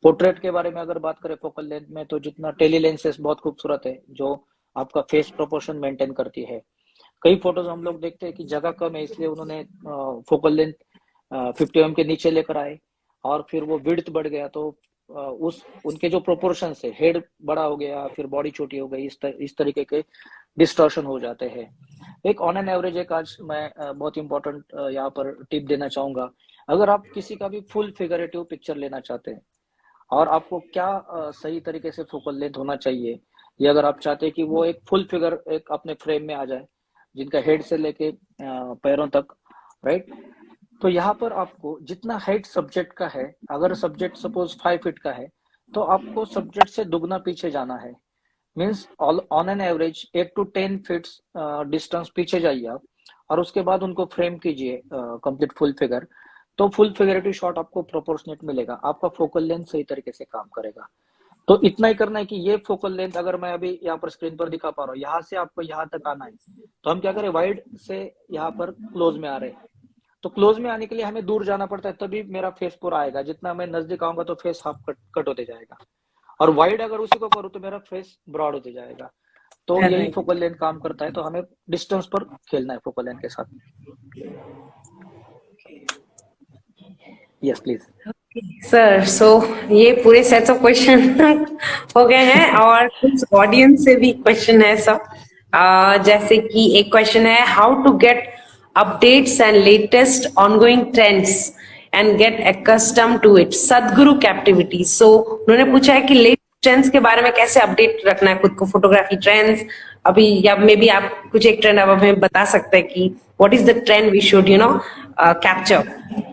पोर्ट्रेट के बारे में अगर बात करें फोकल लेंथ में, तो जितना टेली लेंसेस बहुत खूबसूरत है, जो आपका फेस प्रोपोर्शन मेंटेन करती है। कई फोटोज हम लोग देखते हैं कि जगह कम है, इसलिए उन्होंने फोकल लेंथ 50 mm के नीचे लेकर आए, और फिर वो विड्थ बढ़ गया, तो उस उनके जो प्रोपोर्शन है, हेड बड़ा हो गया, फिर बॉडी छोटी हो गई, इस तरीके के डिस्टॉर्शन हो जाते हैं। एक ऑन एन एवरेज, एक आज मैं बहुत इंपॉर्टेंट यहाँ पर टिप देना चाहूंगा। अगर आप किसी का भी फुल फिगरेटिव पिक्चर लेना चाहते हैं, और आपको क्या सही तरीके से फोकल लेंथ होना चाहिए, ये अगर आप चाहते हैं कि वो एक फुल फिगर एक अपने फ्रेम में आ जाए, जिनका हेड से लेके पैरों तक, राइट। तो यहाँ पर आपको जितना हाइट सब्जेक्ट का है, अगर सब्जेक्ट सपोज 5 फीट का है, तो आपको सब्जेक्ट से दुगना पीछे जाना है। Means on an average 8 to 10 feets distance पीछे जाइए आप, और उसके बाद उनको फ्रेम कीजिए कंप्लीट फुल फिगर। तो फुल फिगरेटिव शॉट आपको प्रोपोर्शनेट मिलेगा, आपका फोकल लेंथ सही तरीके से काम करेगा। तो इतना ही करना है कि ये फोकल लेंथ अगर मैं अभी यहाँ पर स्क्रीन पर दिखा पा रहा हूँ, यहाँ से आपको यहाँ तक आना है, तो हम क्या करें, वाइड से यहाँ पर क्लोज में आ रहे हैं। तो क्लोज में आने के लिए हमें दूर जाना पड़ता है, तभी मेरा फेस पूरा आएगा। जितना मैं नजदीक आऊंगा तो फेस हाफ कट होते जाएगा, और वाइड अगर उसी को करूँ तो मेरा फेस ब्रॉड होते जाएगा। तो यही Correct. फोकल लेंथ काम करता है। तो हमें डिस्टेंस पर खेलना है फोकल लेंथ के साथ। Yes please. सर, सो ये पूरे सेट्स ऑफ क्वेश्चन हो गए हैं, और कुछ ऑडियंस से भी क्वेश्चन है सब। जैसे कि एक क्वेश्चन है, how to get updates and latest ongoing trends and get accustom to it, Sadguru captivity. So उन्होंने पूछा है कि लेटेस्ट ट्रेंड्स के बारे में कैसे अपडेट रखना है खुद को, फोटोग्राफी ट्रेंड्स अभी, या मे बी आप कुछ एक ट्रेंड अब हमें बता सकते हैं कि what is the trend we should capture.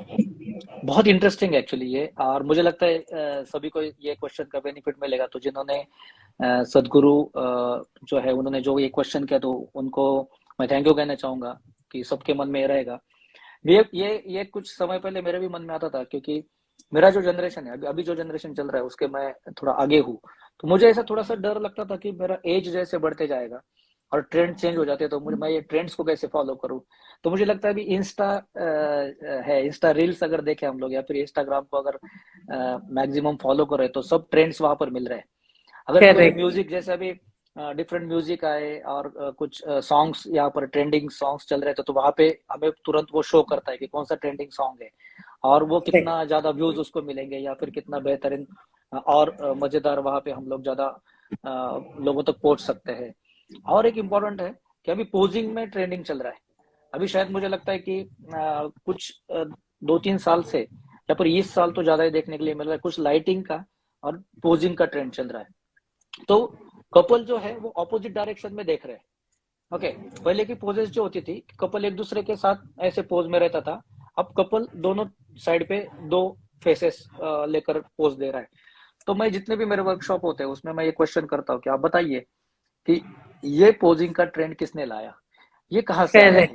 बहुत इंटरेस्टिंग एक्चुअली ये, और मुझे लगता है सभी को ये क्वेश्चन का बेनिफिट मिलेगा। तो जिन्होंने सदगुरु जो है उन्होंने जो ये क्वेश्चन किया, तो उनको मैं थैंक यू कहना चाहूंगा कि सबके मन में रहेगा। ये कुछ समय पहले मेरे भी मन में आता था, क्योंकि मेरा जो जनरेशन है, अभी जो जनरेशन चल रहा है उसके मैं थोड़ा आगे हूँ। तो मुझे ऐसा थोड़ा सा डर लगता था कि मेरा एज जैसे बढ़ते जाएगा और ट्रेंड चेंज हो जाते हैं, तो मैं ये ट्रेंड्स को कैसे फॉलो करूँ। तो मुझे लगता है अभी इंस्टा है, इंस्टा रील्स अगर देखें हम लोग, या फिर इंस्टाग्राम को अगर मैक्सिमम फॉलो करें, तो सब ट्रेंड्स वहां पर मिल रहे हैं। अगर कोई म्यूजिक, जैसे अभी डिफरेंट म्यूजिक आए और कुछ सॉन्ग्स यहाँ पर ट्रेंडिंग सॉन्ग्स चल रहे थे, तो वहां पे हमें तुरंत वो शो करता है कि कौन सा ट्रेंडिंग सॉन्ग है, और वो कितना ज्यादा व्यूज उसको मिलेंगे, या फिर कितना बेहतरीन और मजेदार वहां पे हम लोग ज्यादा लोगों तक पहुंच सकते हैं। और एक इम्पोर्टेंट है कि अभी पोजिंग में ट्रेंडिंग चल रहा है। अभी शायद मुझे लगता है कि कुछ 2-3 साल से, या फिर 20 साल तो ज्यादा ही देखने के लिए मिल रहा है, कुछ लाइटिंग का और पोजिंग का ट्रेंड चल रहा है। तो कपल जो है वो ऑपोजिट डायरेक्शन में देख रहे हैं। ओके, पहले की पोजेस जो होती थी, कपल एक दूसरे के साथ ऐसे पोज में रहता था, अब कपल दोनों साइड पे 2 फेसेस लेकर पोज दे रहा है। तो मैं जितने भी मेरे वर्कशॉप होते हैं उसमें मैं ये क्वेश्चन करता हूँ कि आप बताइए कि ये पोजिंग का ट्रेंड किसने लाया, ये कहाँ से आया है,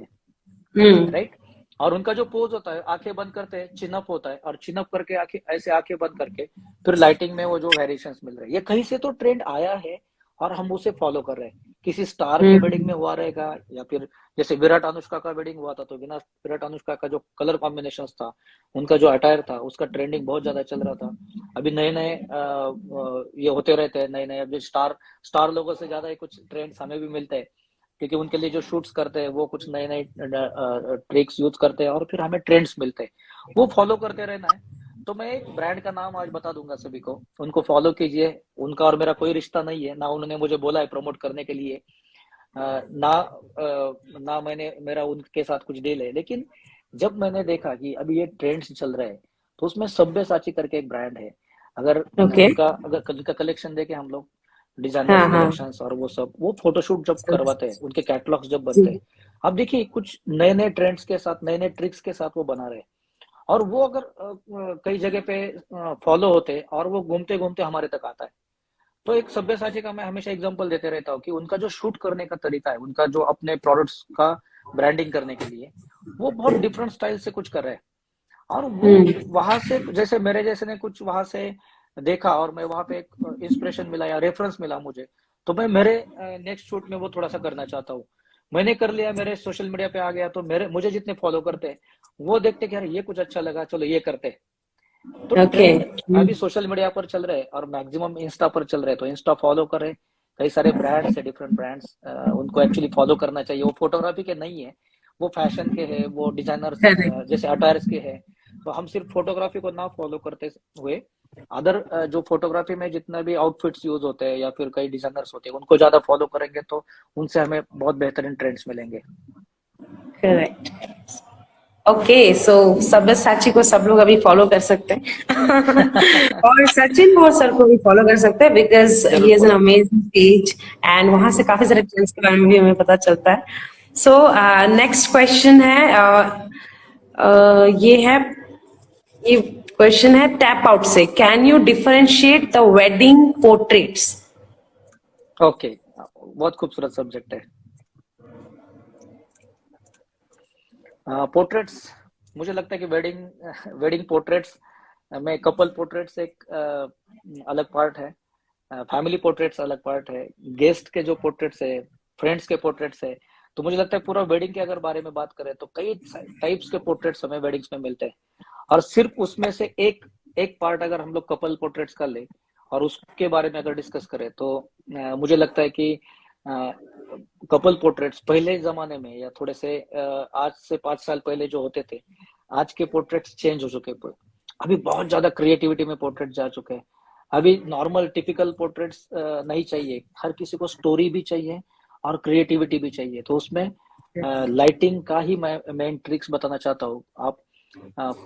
राइट। और उनका जो पोज होता है, आंखें बंद करते हैं, चिनअप होता है, और चिनअप करके आंखें ऐसे आंखें बंद करके फिर लाइटिंग में वो जो वेरिएशंस मिल रहे हैं, ये कहीं से तो ट्रेंड आया है और हम उसे फॉलो कर रहे हैं। किसी स्टार के वेडिंग में हुआ रहेगा, या फिर जैसे विराट अनुष्का का वेडिंग हुआ था, तो विराट अनुष्का का जो कलर कॉम्बिनेशन था, उनका जो अटायर था, उसका ट्रेंडिंग बहुत ज्यादा चल रहा था। अभी नए नए ये होते रहते हैं, नए नए अभी स्टार लोगों से ज्यादा कुछ ट्रेंड्स हमें भी मिलते हैं, क्योंकि उनके लिए जो शूट्स करते हैं वो कुछ नए नए ट्रिक्स यूज करते हैं, और फिर हमें ट्रेंड्स मिलते हैं, वो फॉलो करते रहना है। तो मैं एक ब्रांड का नाम आज बता दूंगा सभी को, उनको फॉलो कीजिए। उनका और मेरा कोई रिश्ता नहीं है, ना उन्होंने मुझे बोला है प्रमोट करने के लिए, ना मैंने मेरा उनके साथ कुछ डील है। लेकिन जब मैंने देखा कि अभी ये ट्रेंड्स चल रहे हैं, तो उसमें सब्यसाची करके एक ब्रांड है, अगर उनका कलेक्शन देखे हम लोग, डिजाइनर्स कलेक्शंस और वो सब, वो फोटोशूट जब करवाते हैं, उनके कैटलॉग्स जब बनते हैं, आप देखिए कुछ नए नए ट्रेंड्स के साथ, नए नए ट्रिक्स के साथ वो बना रहे हैं, और वो अगर कई जगह पे फॉलो होते और वो घूमते घूमते हमारे तक आता है। तो एक सब्यसाची का मैं हमेशा एग्जांपल देते रहता हूँ कि उनका जो शूट करने का तरीका है, उनका जो अपने प्रोडक्ट्स का ब्रांडिंग करने के लिए, वो बहुत डिफरेंट स्टाइल से कुछ कर रहे हैं। और वो वहां से, जैसे मेरे जैसे ने कुछ वहां से देखा, और मैं वहां पे एक इंस्पिरेशन मिला या रेफरेंस मिला मुझे, तो मैं मेरे नेक्स्ट शूट में वो थोड़ा सा करना चाहता हूँ। मैंने कर लिया, मेरे सोशल मीडिया पे आ गया, तो मुझे जितने फॉलो करते हैं वो देखते कि यार ये कुछ अच्छा लगा, चलो ये करते हैं। तो ट्रेंड अभी सोशल मीडिया पर चल रहे हैं, और मैक्सिमम इंस्टा पर चल रहे हैं, तो इंस्टा फॉलो करें। कई सारे ब्रांड्स है, डिफरेंट ब्रांड्स, उनको एक्चुअली फॉलो करना चाहिए। वो फोटोग्राफी के नहीं है, वो फैशन के है, वो डिजाइनर्स जैसे अटायर्स के है। तो हम सिर्फ फोटोग्राफी को ना फॉलो करते हुए अदर जो फोटोग्राफी में जितना भी आउटफिट्स यूज होते हैं या फिर कई डिजाइनर्स होते हैं, उनको ज्यादा फॉलो करेंगे, तो उनसे हमें बहुत बेहतरीन ट्रेंड्स मिलेंगे। करेक्ट। ओके, सो सब्यसाची को सब लोग अभी फॉलो कर सकते हैं और सचिन बोर सर को भी फॉलो कर सकते हैं, because he is an amazing page, and वहां से काफी सारे ट्रेंड्स के बारे में भी हमें पता चलता है। सो नेक्स्ट क्वेश्चन है, ये है ये क्वेश्चन है टैप आउट से, can you differentiate the wedding portraits? Okay, बहुत खूबसूरत सब्जेक्ट है। पोर्ट्रेट्स, मुझे लगता है कि वेडिंग पोर्ट्रेट्स में कपल पोर्ट्रेट्स एक अलग पार्ट है, फैमिली पोर्ट्रेट्स अलग पार्ट है, गेस्ट के जो पोर्ट्रेट्स है, फ्रेंड्स के पोर्ट्रेट्स है। तो मुझे लगता है पूरा वेडिंग के अगर बारे में बात करें तो कई टाइप्स के पोर्ट्रेट्स हमें वेडिंग्स में मिलते हैं, और सिर्फ उसमें से एक एक पार्ट अगर हम लोग कपल पोर्ट्रेट्स का ले और उसके बारे में अगर डिस्कस करें तो मुझे लगता है कि कपल पोर्ट्रेट्स पहले जमाने में या थोड़े से आज से 5 साल पहले जो होते थे, आज के पोर्ट्रेट्स चेंज हो चुके हैं। अभी बहुत ज्यादा क्रिएटिविटी में पोर्ट्रेट जा चुके हैं। अभी नॉर्मल टिपिकल पोर्ट्रेट्स नहीं चाहिए, हर किसी को स्टोरी भी चाहिए और क्रिएटिविटी भी चाहिए। तो उसमें लाइटिंग का ही मैं मेन ट्रिक्स बताना चाहता हूँ। आप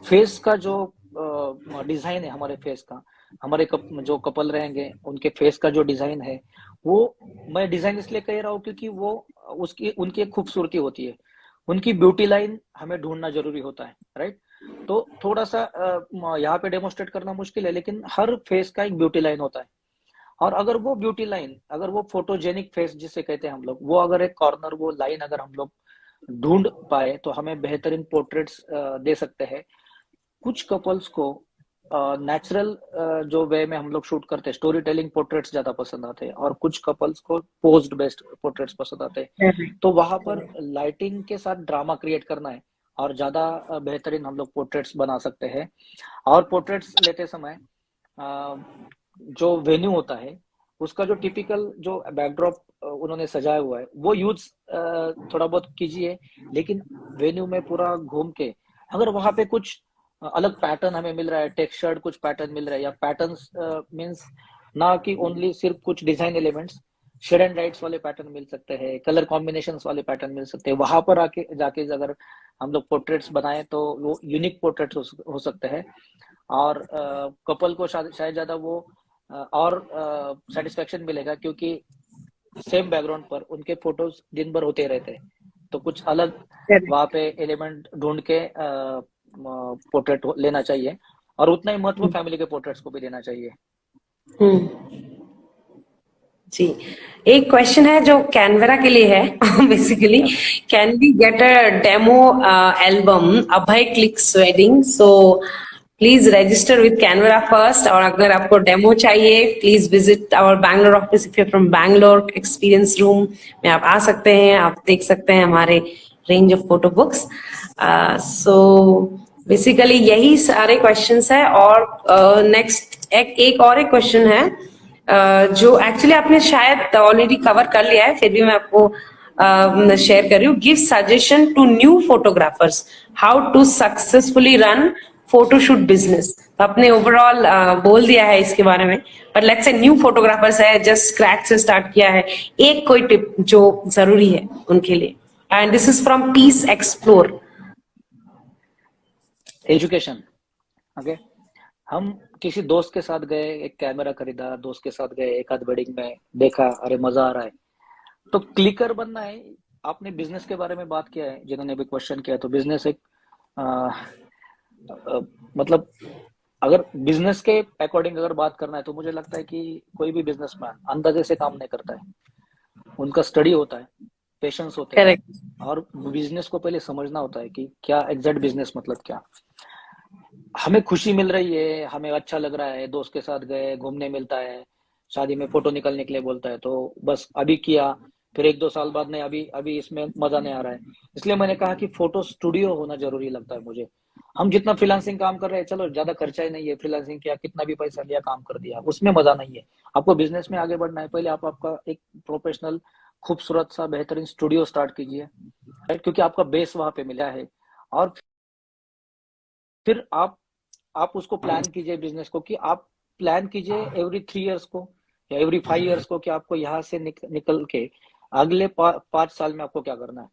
फेस का जो डिजाइन है, हमारे फेस का, हमारे जो कपल रहेंगे उनके फेस का जो डिजाइन है, वो मैं डिजाइन इसलिए कह रहा हूँ क्योंकि वो उसकी उनकी एक खूबसूरती होती है, उनकी ब्यूटी लाइन हमें ढूंढना जरूरी होता है, राइट। तो थोड़ा सा यहाँ पे डेमोस्ट्रेट करना मुश्किल है, लेकिन हर फेस का एक ब्यूटी लाइन होता है, और अगर वो ब्यूटी लाइन, अगर वो फोटोजेनिक फेस जिसे कहते हैं हम लोग, वो अगर एक कॉर्नर वो लाइन अगर हम लोग ढूंढ पाए तो हमें बेहतरीन पोर्ट्रेट्स दे सकते हैं। कुछ कपल्स को नेचुरल जो वे में हम लोग शूट करते हैं, स्टोरी टेलिंग पोर्ट्रेट्स ज्यादा पसंद आते हैं, और कुछ कपल्स को पोज्ड बेस्ड पोर्ट्रेट्स पसंद आते हैं। तो वहां पर लाइटिंग के साथ ड्रामा क्रिएट करना है और ज्यादा बेहतरीन हम लोग पोर्ट्रेट्स बना सकते हैं। और पोर्ट्रेट्स लेते समय जो वेन्यू होता है उसका जो टिपिकल जो बैकड्रॉप उन्होंने सजाया हुआ है वो यूज थोड़ा बहुत कीजिए, लेकिन वेन्यू में पूरा घूम के अगर वहां पे कुछ अलग पैटर्न हमें मिल रहा है, टेक्सचर्ड कुछ पैटर्न मिल रहा है, या पैटर्न्स मींस ना कि ओनली सिर्फ कुछ design elements, shade and lights वाले पैटर्न मिल सकते हैं, कलर कॉम्बिनेशंस वाले पैटर्न मिल सकते हैं, वहां पर आके जाके अगर हम लोग पोर्ट्रेट्स बनाए तो वो यूनिक पोर्ट्रेट्स हो सकते हैं। और कपल को शायद ज्यादा वो और सेटिस्फेक्शन मिलेगा, क्योंकि सेम बैकग्राउंड पर उनके फोटोज दिन भर होते रहते हैं, तो कुछ अलग वहां पे एलिमेंट ढूंढ के पोर्ट्रेट लेना चाहिए, और उतना ही महत्व फैमिली के पोर्ट्रेट्स को भी देना चाहिए। जी, एक क्वेश्चन है जो कैनवेरा के लिए है basically, can we get a demo album Abhay clicks wedding? So please register with Canvera first, और अगर आपको डेमो चाहिए please visit our Bangalore office. If you from Bangalore, experience room में आप आ सकते हैं, आप देख सकते हैं हमारे range of photo books. So basically यही सारे क्वेश्चंस है। और नेक्स्ट एक और एक क्वेश्चन है जो एक्चुअली आपने शायद ऑलरेडी कवर कर लिया है, फिर भी मैं आपको शेयर कर रही हूँ। Give suggestion to new photographers how to successfully run photoshoot business. तो आपने ओवरऑल बोल दिया है इसके बारे में, पर लेट्स से न्यू फोटोग्राफर्स है, जस्ट स्क्रैच से स्टार्ट किया है, एक कोई टिप जो जरूरी है उनके लिए। And this is from peace explore. Education, okay. हम किसी दोस्त के साथ गए, एक कैमरा खरीदा, दोस्त के साथ गए, एक आध वेडिंग में देखा, अरे मजा आ रहा है, तो क्लिकर बनना है। आपने बिजनेस के बारे में बात किया है, जिन्होंने भी क्वेश्चन किया, तो बिजनेस एक मतलब अगर बिजनेस के अकॉर्डिंग अगर बात करना है तो मुझे लगता है कि कोई भी बिजनेसमैन अंदाजे से काम नहीं करता है, उनका स्टडी होता है, पेशेंस होते हैं, और बिजनेस को पहले समझना होता है कि क्या एग्जैक्ट बिजनेस मतलब क्या। हमें खुशी मिल रही है, हमें अच्छा लग रहा है, दोस्त के साथ गए, घूमने मिलता है, शादी में फोटो निकलने के लिए बोलता है, तो बस अभी किया, फिर 1-2 साल बाद नहीं, अभी अभी इसमें मजा नहीं आ रहा है। इसलिए मैंने कहा कि फोटो स्टूडियो होना जरूरी लगता है मुझे। हम जितना फ्रीलांसिंग काम कर रहे हैं, चलो ज्यादा खर्चा ही नहीं है, फ्रीलांसिंग किया, कितना भी पैसा लिया, काम कर दिया, उसमें मजा नहीं है। आपको बिजनेस में आगे बढ़ना है, पहले आप आपका एक प्रोफेशनल खूबसूरत सा बेहतरीन स्टूडियो स्टार्ट कीजिए, राइट, क्योंकि आपका बेस वहां पे मिला है। और फिर आप उसको प्लान कीजिए बिजनेस को, कि आप प्लान कीजिए एवरी 3 इयर्स को या एवरी 5 इयर्स को, कि आपको यहाँ से निकल के अगले 5 साल में आपको क्या करना है।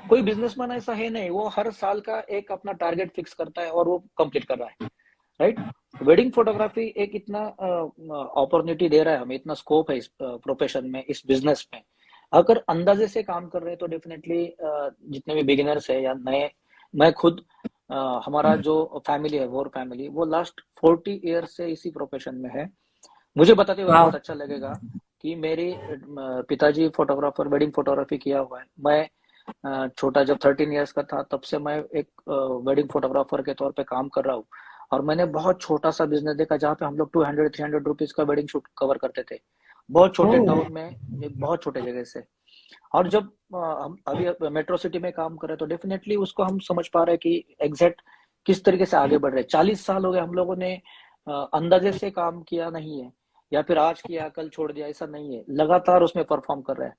कोई बिजनेसमैन ऐसा है नहीं, वो हर साल का एक अपना टारगेट फिक्स करता है और वो कंप्लीट कर रहा है, राइट। वेडिंग फोटोग्राफी एक इतना अपॉर्चुनिटी दे रहा है हमें, इतना स्कोप है इस प्रोफेशन में, इस बिजनेस में। अगर अंदाजे से काम कर रहे हैं तो डेफिनेटली जितने भी बिगिनर्स है या नए, मैं खुद हमारा जो फैमिली है, वॉर फैमिली, वो लास्ट 40 ईयर से इसी प्रोफेशन में है। मुझे बताते हुए बहुत वाह। अच्छा लगेगा कि मेरे पिताजी फोटोग्राफर, वेडिंग फोटोग्राफी किया हुआ है। मैं छोटा जब 13 इयर्स का था तब से मैं एक वेडिंग फोटोग्राफर के तौर पे काम कर रहा हूँ। और मैंने बहुत छोटा सा बिजनेस देखा जहाँ पे हम लोग 200-300 रुपीज का वेडिंग शूट कवर करते थे, बहुत छोटे ओह। टाउन में, एक बहुत छोटे जगह से। और जब हम अभी मेट्रो सिटी में काम कर रहे हैं तो डेफिनेटली उसको हम समझ पा रहे हैं कि एग्जैक्ट किस तरीके से आगे बढ़ रहे हैं। 40 साल हो गए हम लोगों ने अंदाजे से काम किया नहीं है, या फिर आज किया कल छोड़ दिया, ऐसा नहीं है, लगातार उसमें परफॉर्म कर रहे हैं।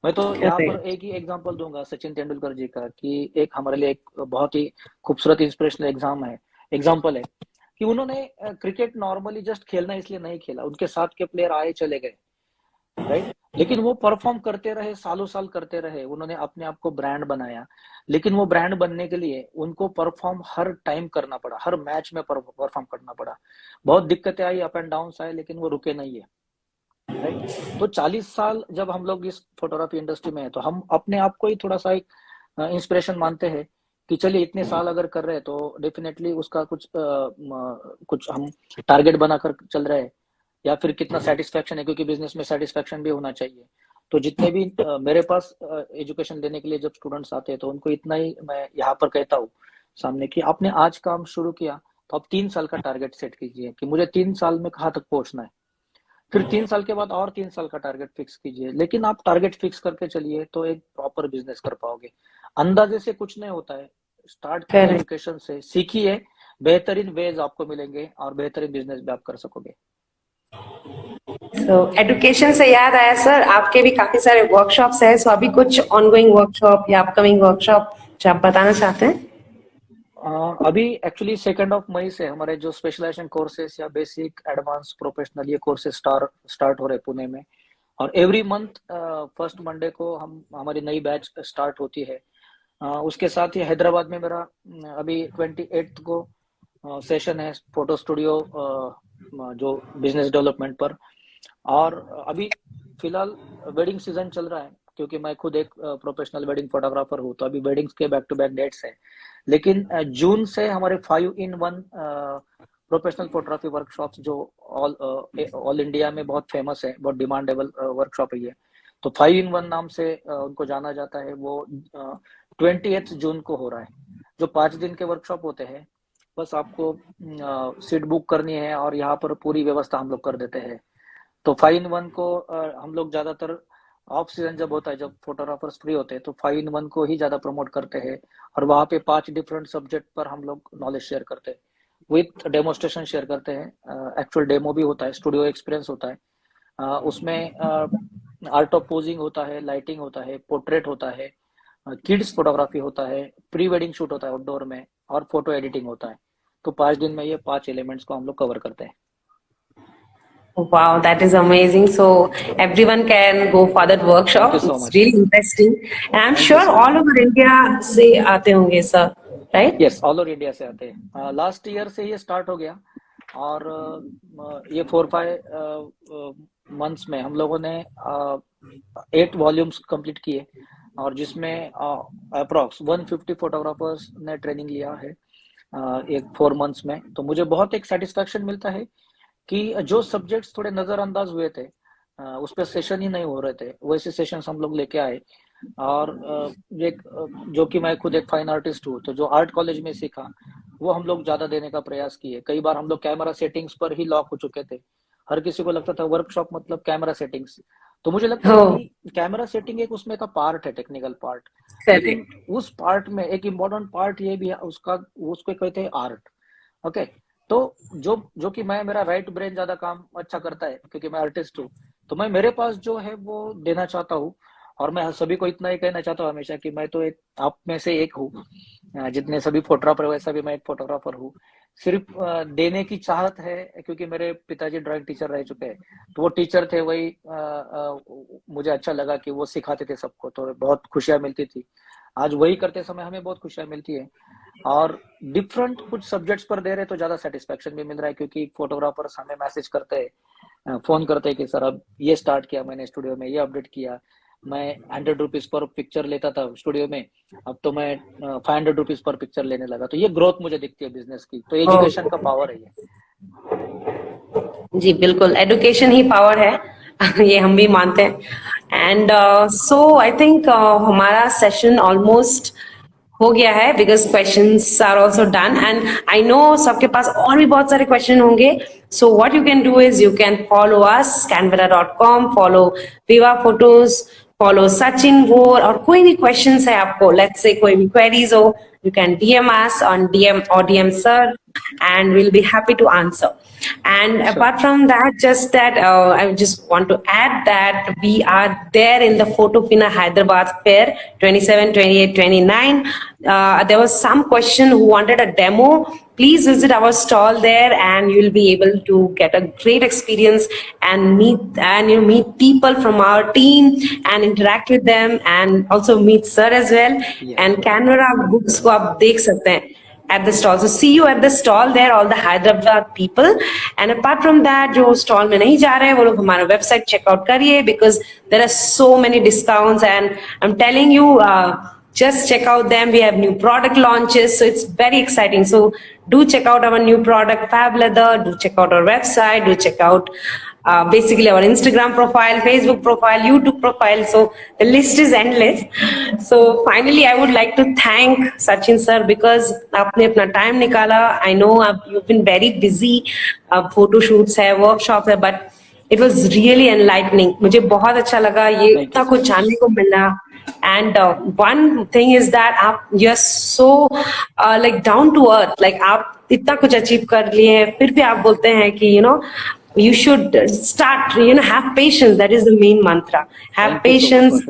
मैं तो यहाँ पर करेक्ट। एक ही एग्जांपल दूंगा सचिन तेंदुलकर जी का, कि एक हमारे लिए एक बहुत ही खूबसूरत इंस्पिरेशनल एग्जाम्पल है कि उन्होंने क्रिकेट नॉर्मली जस्ट खेलना इसलिए नहीं खेला, उनके साथ के प्लेयर आए चले गए, राइट, लेकिन वो परफॉर्म करते रहे, सालों साल करते रहे, उन्होंने अपने आप को ब्रांड बनाया। लेकिन वो ब्रांड बनने के लिए उनको परफॉर्म हर टाइम करना पड़ा, हर मैच में परफॉर्म करना पड़ा। बहुत दिक्कतें आई, अप एंड डाउन आए, लेकिन वो रुके नहीं है, राइट। तो 40 साल जब हम लोग इस फोटोग्राफी इंडस्ट्री में है तो हम अपने आप को ही थोड़ा सा एक इंस्पिरेशन मानते हैं कि चलिए इतने साल अगर कर रहे हैं तो डेफिनेटली उसका कुछ हम टारगेट बनाकर चल रहे हैं, या फिर कितना सेटिस्फेक्शन है, क्योंकि बिजनेस में सेटिस्फेक्शन भी होना चाहिए। तो जितने भी मेरे पास एजुकेशन लेने के लिए जब स्टूडेंट्स आते हैं तो उनको इतना ही मैं यहाँ पर कहता हूँ सामने, कि आपने आज काम शुरू किया तो आप 3 साल का टारगेट सेट कीजिए कि मुझे 3 साल में कहाँ तक पहुंचना है। फिर 3 साल के बाद और 3 साल का टारगेट फिक्स कीजिए, लेकिन आप टारगेट फिक्स करके चलिए तो एक प्रॉपर बिजनेस कर पाओगे। अंदाजे से कुछ नहीं होता है, स्टार्ट कीजिए करेक्ट। एजुकेशन से, सीखिए, बेहतरीन वेज आपको मिलेंगे और बेहतरीन बिजनेस भी आप कर सकोगे। सो एडुकेशन से याद आया सर, आपके भी काफी सारे वर्कशॉप्स हैं, सो अभी कुछ ऑनगोइंग वर्कशॉप या अपकमिंग वर्कशॉप जो आप बताना चाहते हैं? अभी एक्चुअली 2 मई से हमारे जो स्पेशलाइजेशन कोर्सेज या बेसिक एडवांस प्रोफेशनल ये कोर्सेज स्टार्ट हो रहे हैं पुणे में। और एवरी मंथ फर्स्ट मंडे को हम हमारी नई बैच स्टार्ट होती है। उसके साथ ही हैदराबाद में मेरा अभी 28 को सेशन है फोटो स्टूडियो जो बिजनेस डेवलपमेंट पर। और अभी फिलहाल वेडिंग सीजन चल रहा है, क्योंकि मैं खुद एक प्रोफेशनल वेडिंग फोटोग्राफर हूँ, तो अभी वेडिंग्स के बैक टू बैक डेट्स है। लेकिन जून से हमारे 5 in 1 प्रोफेशनल फोटोग्राफी वर्कशॉप्स जो ऑल इंडिया में बहुत फेमस है, बहुत डिमांडेबल वर्कशॉप है ये। तो 5 in 1 नाम से उनको जाना जाता है, वो 28 जून को हो रहा है। जो 5 दिन के वर्कशॉप होते हैं, बस आपको सीट बुक करनी है और यहाँ पर पूरी व्यवस्था हम लोग कर देते हैं। तो 5 in 1 को हम लोग ज्यादातर ऑफ सीजन जब होता है, जब फोटोग्राफर्स फ्री होते हैं, तो 5 in 1 को ही ज्यादा प्रमोट करते हैं। और वहाँ पे 5 डिफरेंट सब्जेक्ट पर हम लोग नॉलेज शेयर करते हैं, विथ डेमोस्ट्रेशन शेयर करते हैं। एक्चुअल डेमो भी होता है, स्टूडियो एक्सपीरियंस होता है। उसमें आर्ट ऑफ पोजिंग होता है, लाइटिंग होता है, पोर्ट्रेट होता है, किड्स फोटोग्राफी होता है, प्री वेडिंग शूट होता है आउटडोर में, और फोटो एडिटिंग होता है। तो 5 दिन में ये 5 एलिमेंट्स को हम लोग कवर करते हैं। Wow, that is amazing. So everyone can go for that thank you workshop. So It's much. really interesting. And I'm thank you sure so all much. over India से आते होंगे sir, right? Yes, all over India से आते हैं। लास्ट ईयर से ये स्टार्ट हो गया, और ये 4-5 मंथ्स में हम लोगों ने 8 वॉल्यूम्स कंप्लीट किए, और जिसमें अप्रॉक्स 150 फोटोग्राफर्स ने ट्रेनिंग लिया है एक 4 मंथ्स में। तो मुझे बहुत एक सेटिस्फेक्शन मिलता है कि जो सब्जेक्ट्स थोड़े नजरअंदाज हुए थे, उस पर सेशन ही नहीं हो रहे थे, वैसे सेशंस हम लोग लेके आए। और जो कि मैं खुद एक फाइन आर्टिस्ट हूँ, तो जो आर्ट कॉलेज में सीखा वो हम लोग ज्यादा देने का प्रयास किए। कई बार हम लोग कैमरा सेटिंग्स पर ही लॉक हो चुके थे, हर किसी को लगता था वर्कशॉप मतलब कैमरा सेटिंग्स। तो मुझे लगता है Oh, कि कैमरा सेटिंग एक उसमें का पार्ट है, टेक्निकल पार्ट। लेकिन correct. उस पार्ट में एक इम्पोर्टेंट पार्ट ये भी है उसका, उसको कहते हैं आर्ट। ओके। तो जो कि मैं, मेरा राइट ब्रेन ज्यादा काम अच्छा करता है क्योंकि मैं आर्टिस्ट हूँ। तो मैं मेरे पास जो है वो देना चाहता हूँ। और मैं सभी को इतना ही कहना चाहता हूँ हमेशा कि मैं तो एक आप में से एक हूँ, जितने सभी फोटोग्राफर वैसा भी मैं एक फोटोग्राफर हूँ। सिर्फ देने की चाहत है, क्योंकि मेरे पिताजी ड्राइंग टीचर रह चुके हैं, तो वो टीचर थे, वही मुझे अच्छा लगा कि वो सिखाते थे सबको, तो बहुत खुशियां मिलती थी। आज वही करते समय हमें बहुत खुशियां मिलती है। और डिफरेंट कुछ सब्जेक्ट्स पर दे रहे तो ज्यादा सेटिस्फेक्शन भी मिल रहा है, क्योंकि फोटोग्राफर्स हमें मैसेज करते हैं, फोन करते हैं कि सर अब ये स्टार्ट किया मैंने स्टूडियो में, ये अपडेट किया, मैं 100 रुपीज पर पिक्चर लेता था स्टूडियो में, अब तो मैं 500 रुपीज पर पिक्चर लेने लगा। तो ये ग्रोथ मुझे दिखती है बिजनेस की। तो एजुकेशन का पावर है ये। जी बिल्कुल, एडुकेशन ही पावर है ये हम भी मानते हैं। एंड सो आई थिंक हमारा सेशन ऑलमोस्ट हो गया है because questions are also done and I know सबके पास और भी बहुत सारे क्वेश्चन होंगे। So what you can do is you can follow us canvera.com, follow Viva Photos, follow Sachin Vor, और कोई भी क्वेश्चंस है आपको, लेट्स से कोई भी क्वेरीज हो, you can DM us on DM or DM sir, and we'll be happy to answer. And Sure. apart from that, just that I just want to add that we are there in the Photofina Hyderabad Fair 27, 28, 29. There was some question who wanted a demo. Please visit our stall there and you'll be able to get a great experience and meet people from our team and interact with them and also meet sir as well. Yeah. And Canvera books को आप देख सकते हैं at the stall. So see you at the stall there, all the Hyderabad people. And apart from that, जो stall में नहीं जा रहे हैं वो लोग हमारा website check out करिए because there are so many discounts and I'm telling you just check out them. We have new product launches, so it's very exciting. So do check out our new product Fab Leather, do check out our website, do check out basically our Instagram profile, Facebook profile, YouTube profile. So the list is endless. So finally I would like to thank Sachin sir because आपने अपना time निकाला. I know you've been very busy, photo shoots है, workshops है, but it was really enlightening. मुझे बहुत अच्छा लगा, ये इतना कुछ जानने को मिला. And one thing is that आप you're so like down to earth, like आप इतना कुछ अचीव कर लिए हैं फिर भी आप बोलते हैं कि you should start, have patience. That is the main mantra. Have patience.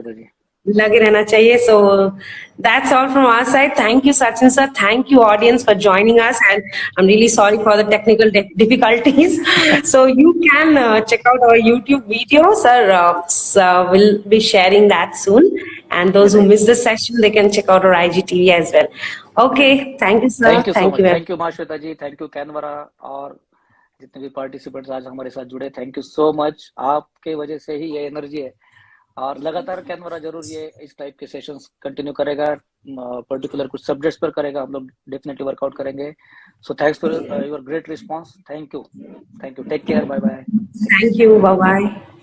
लगे रहना चाहिए. So that's all from our side. Thank you Sachin sir, thank you audience for joining us, and I'm really sorry for the technical difficulties. So you can check out our YouTube video, sir. Will be sharing that soon, and those who missed the session they can check out our IGTV as well. Okay, thank you sir. Thank you so much. very Thank you माश्वेता जी, थैंक यू कैनवरा और जितने भी पार्टिसिपेंट्स आज हमारे साथ जुड़े, थैंक यू सो मच। आपके वजह से ही ये एनर्जी है और लगातार कैनवरा जरूर ये इस टाइप के सेशंस कंटिन्यू करेगा, पर्टिकुलर कुछ सब्जेक्ट्स पर करेगा, हम लोग डेफिनेटली वर्कआउट करेंगे। So thanks for your great response. Thank you, take care, bye bye. Thank you, bye bye.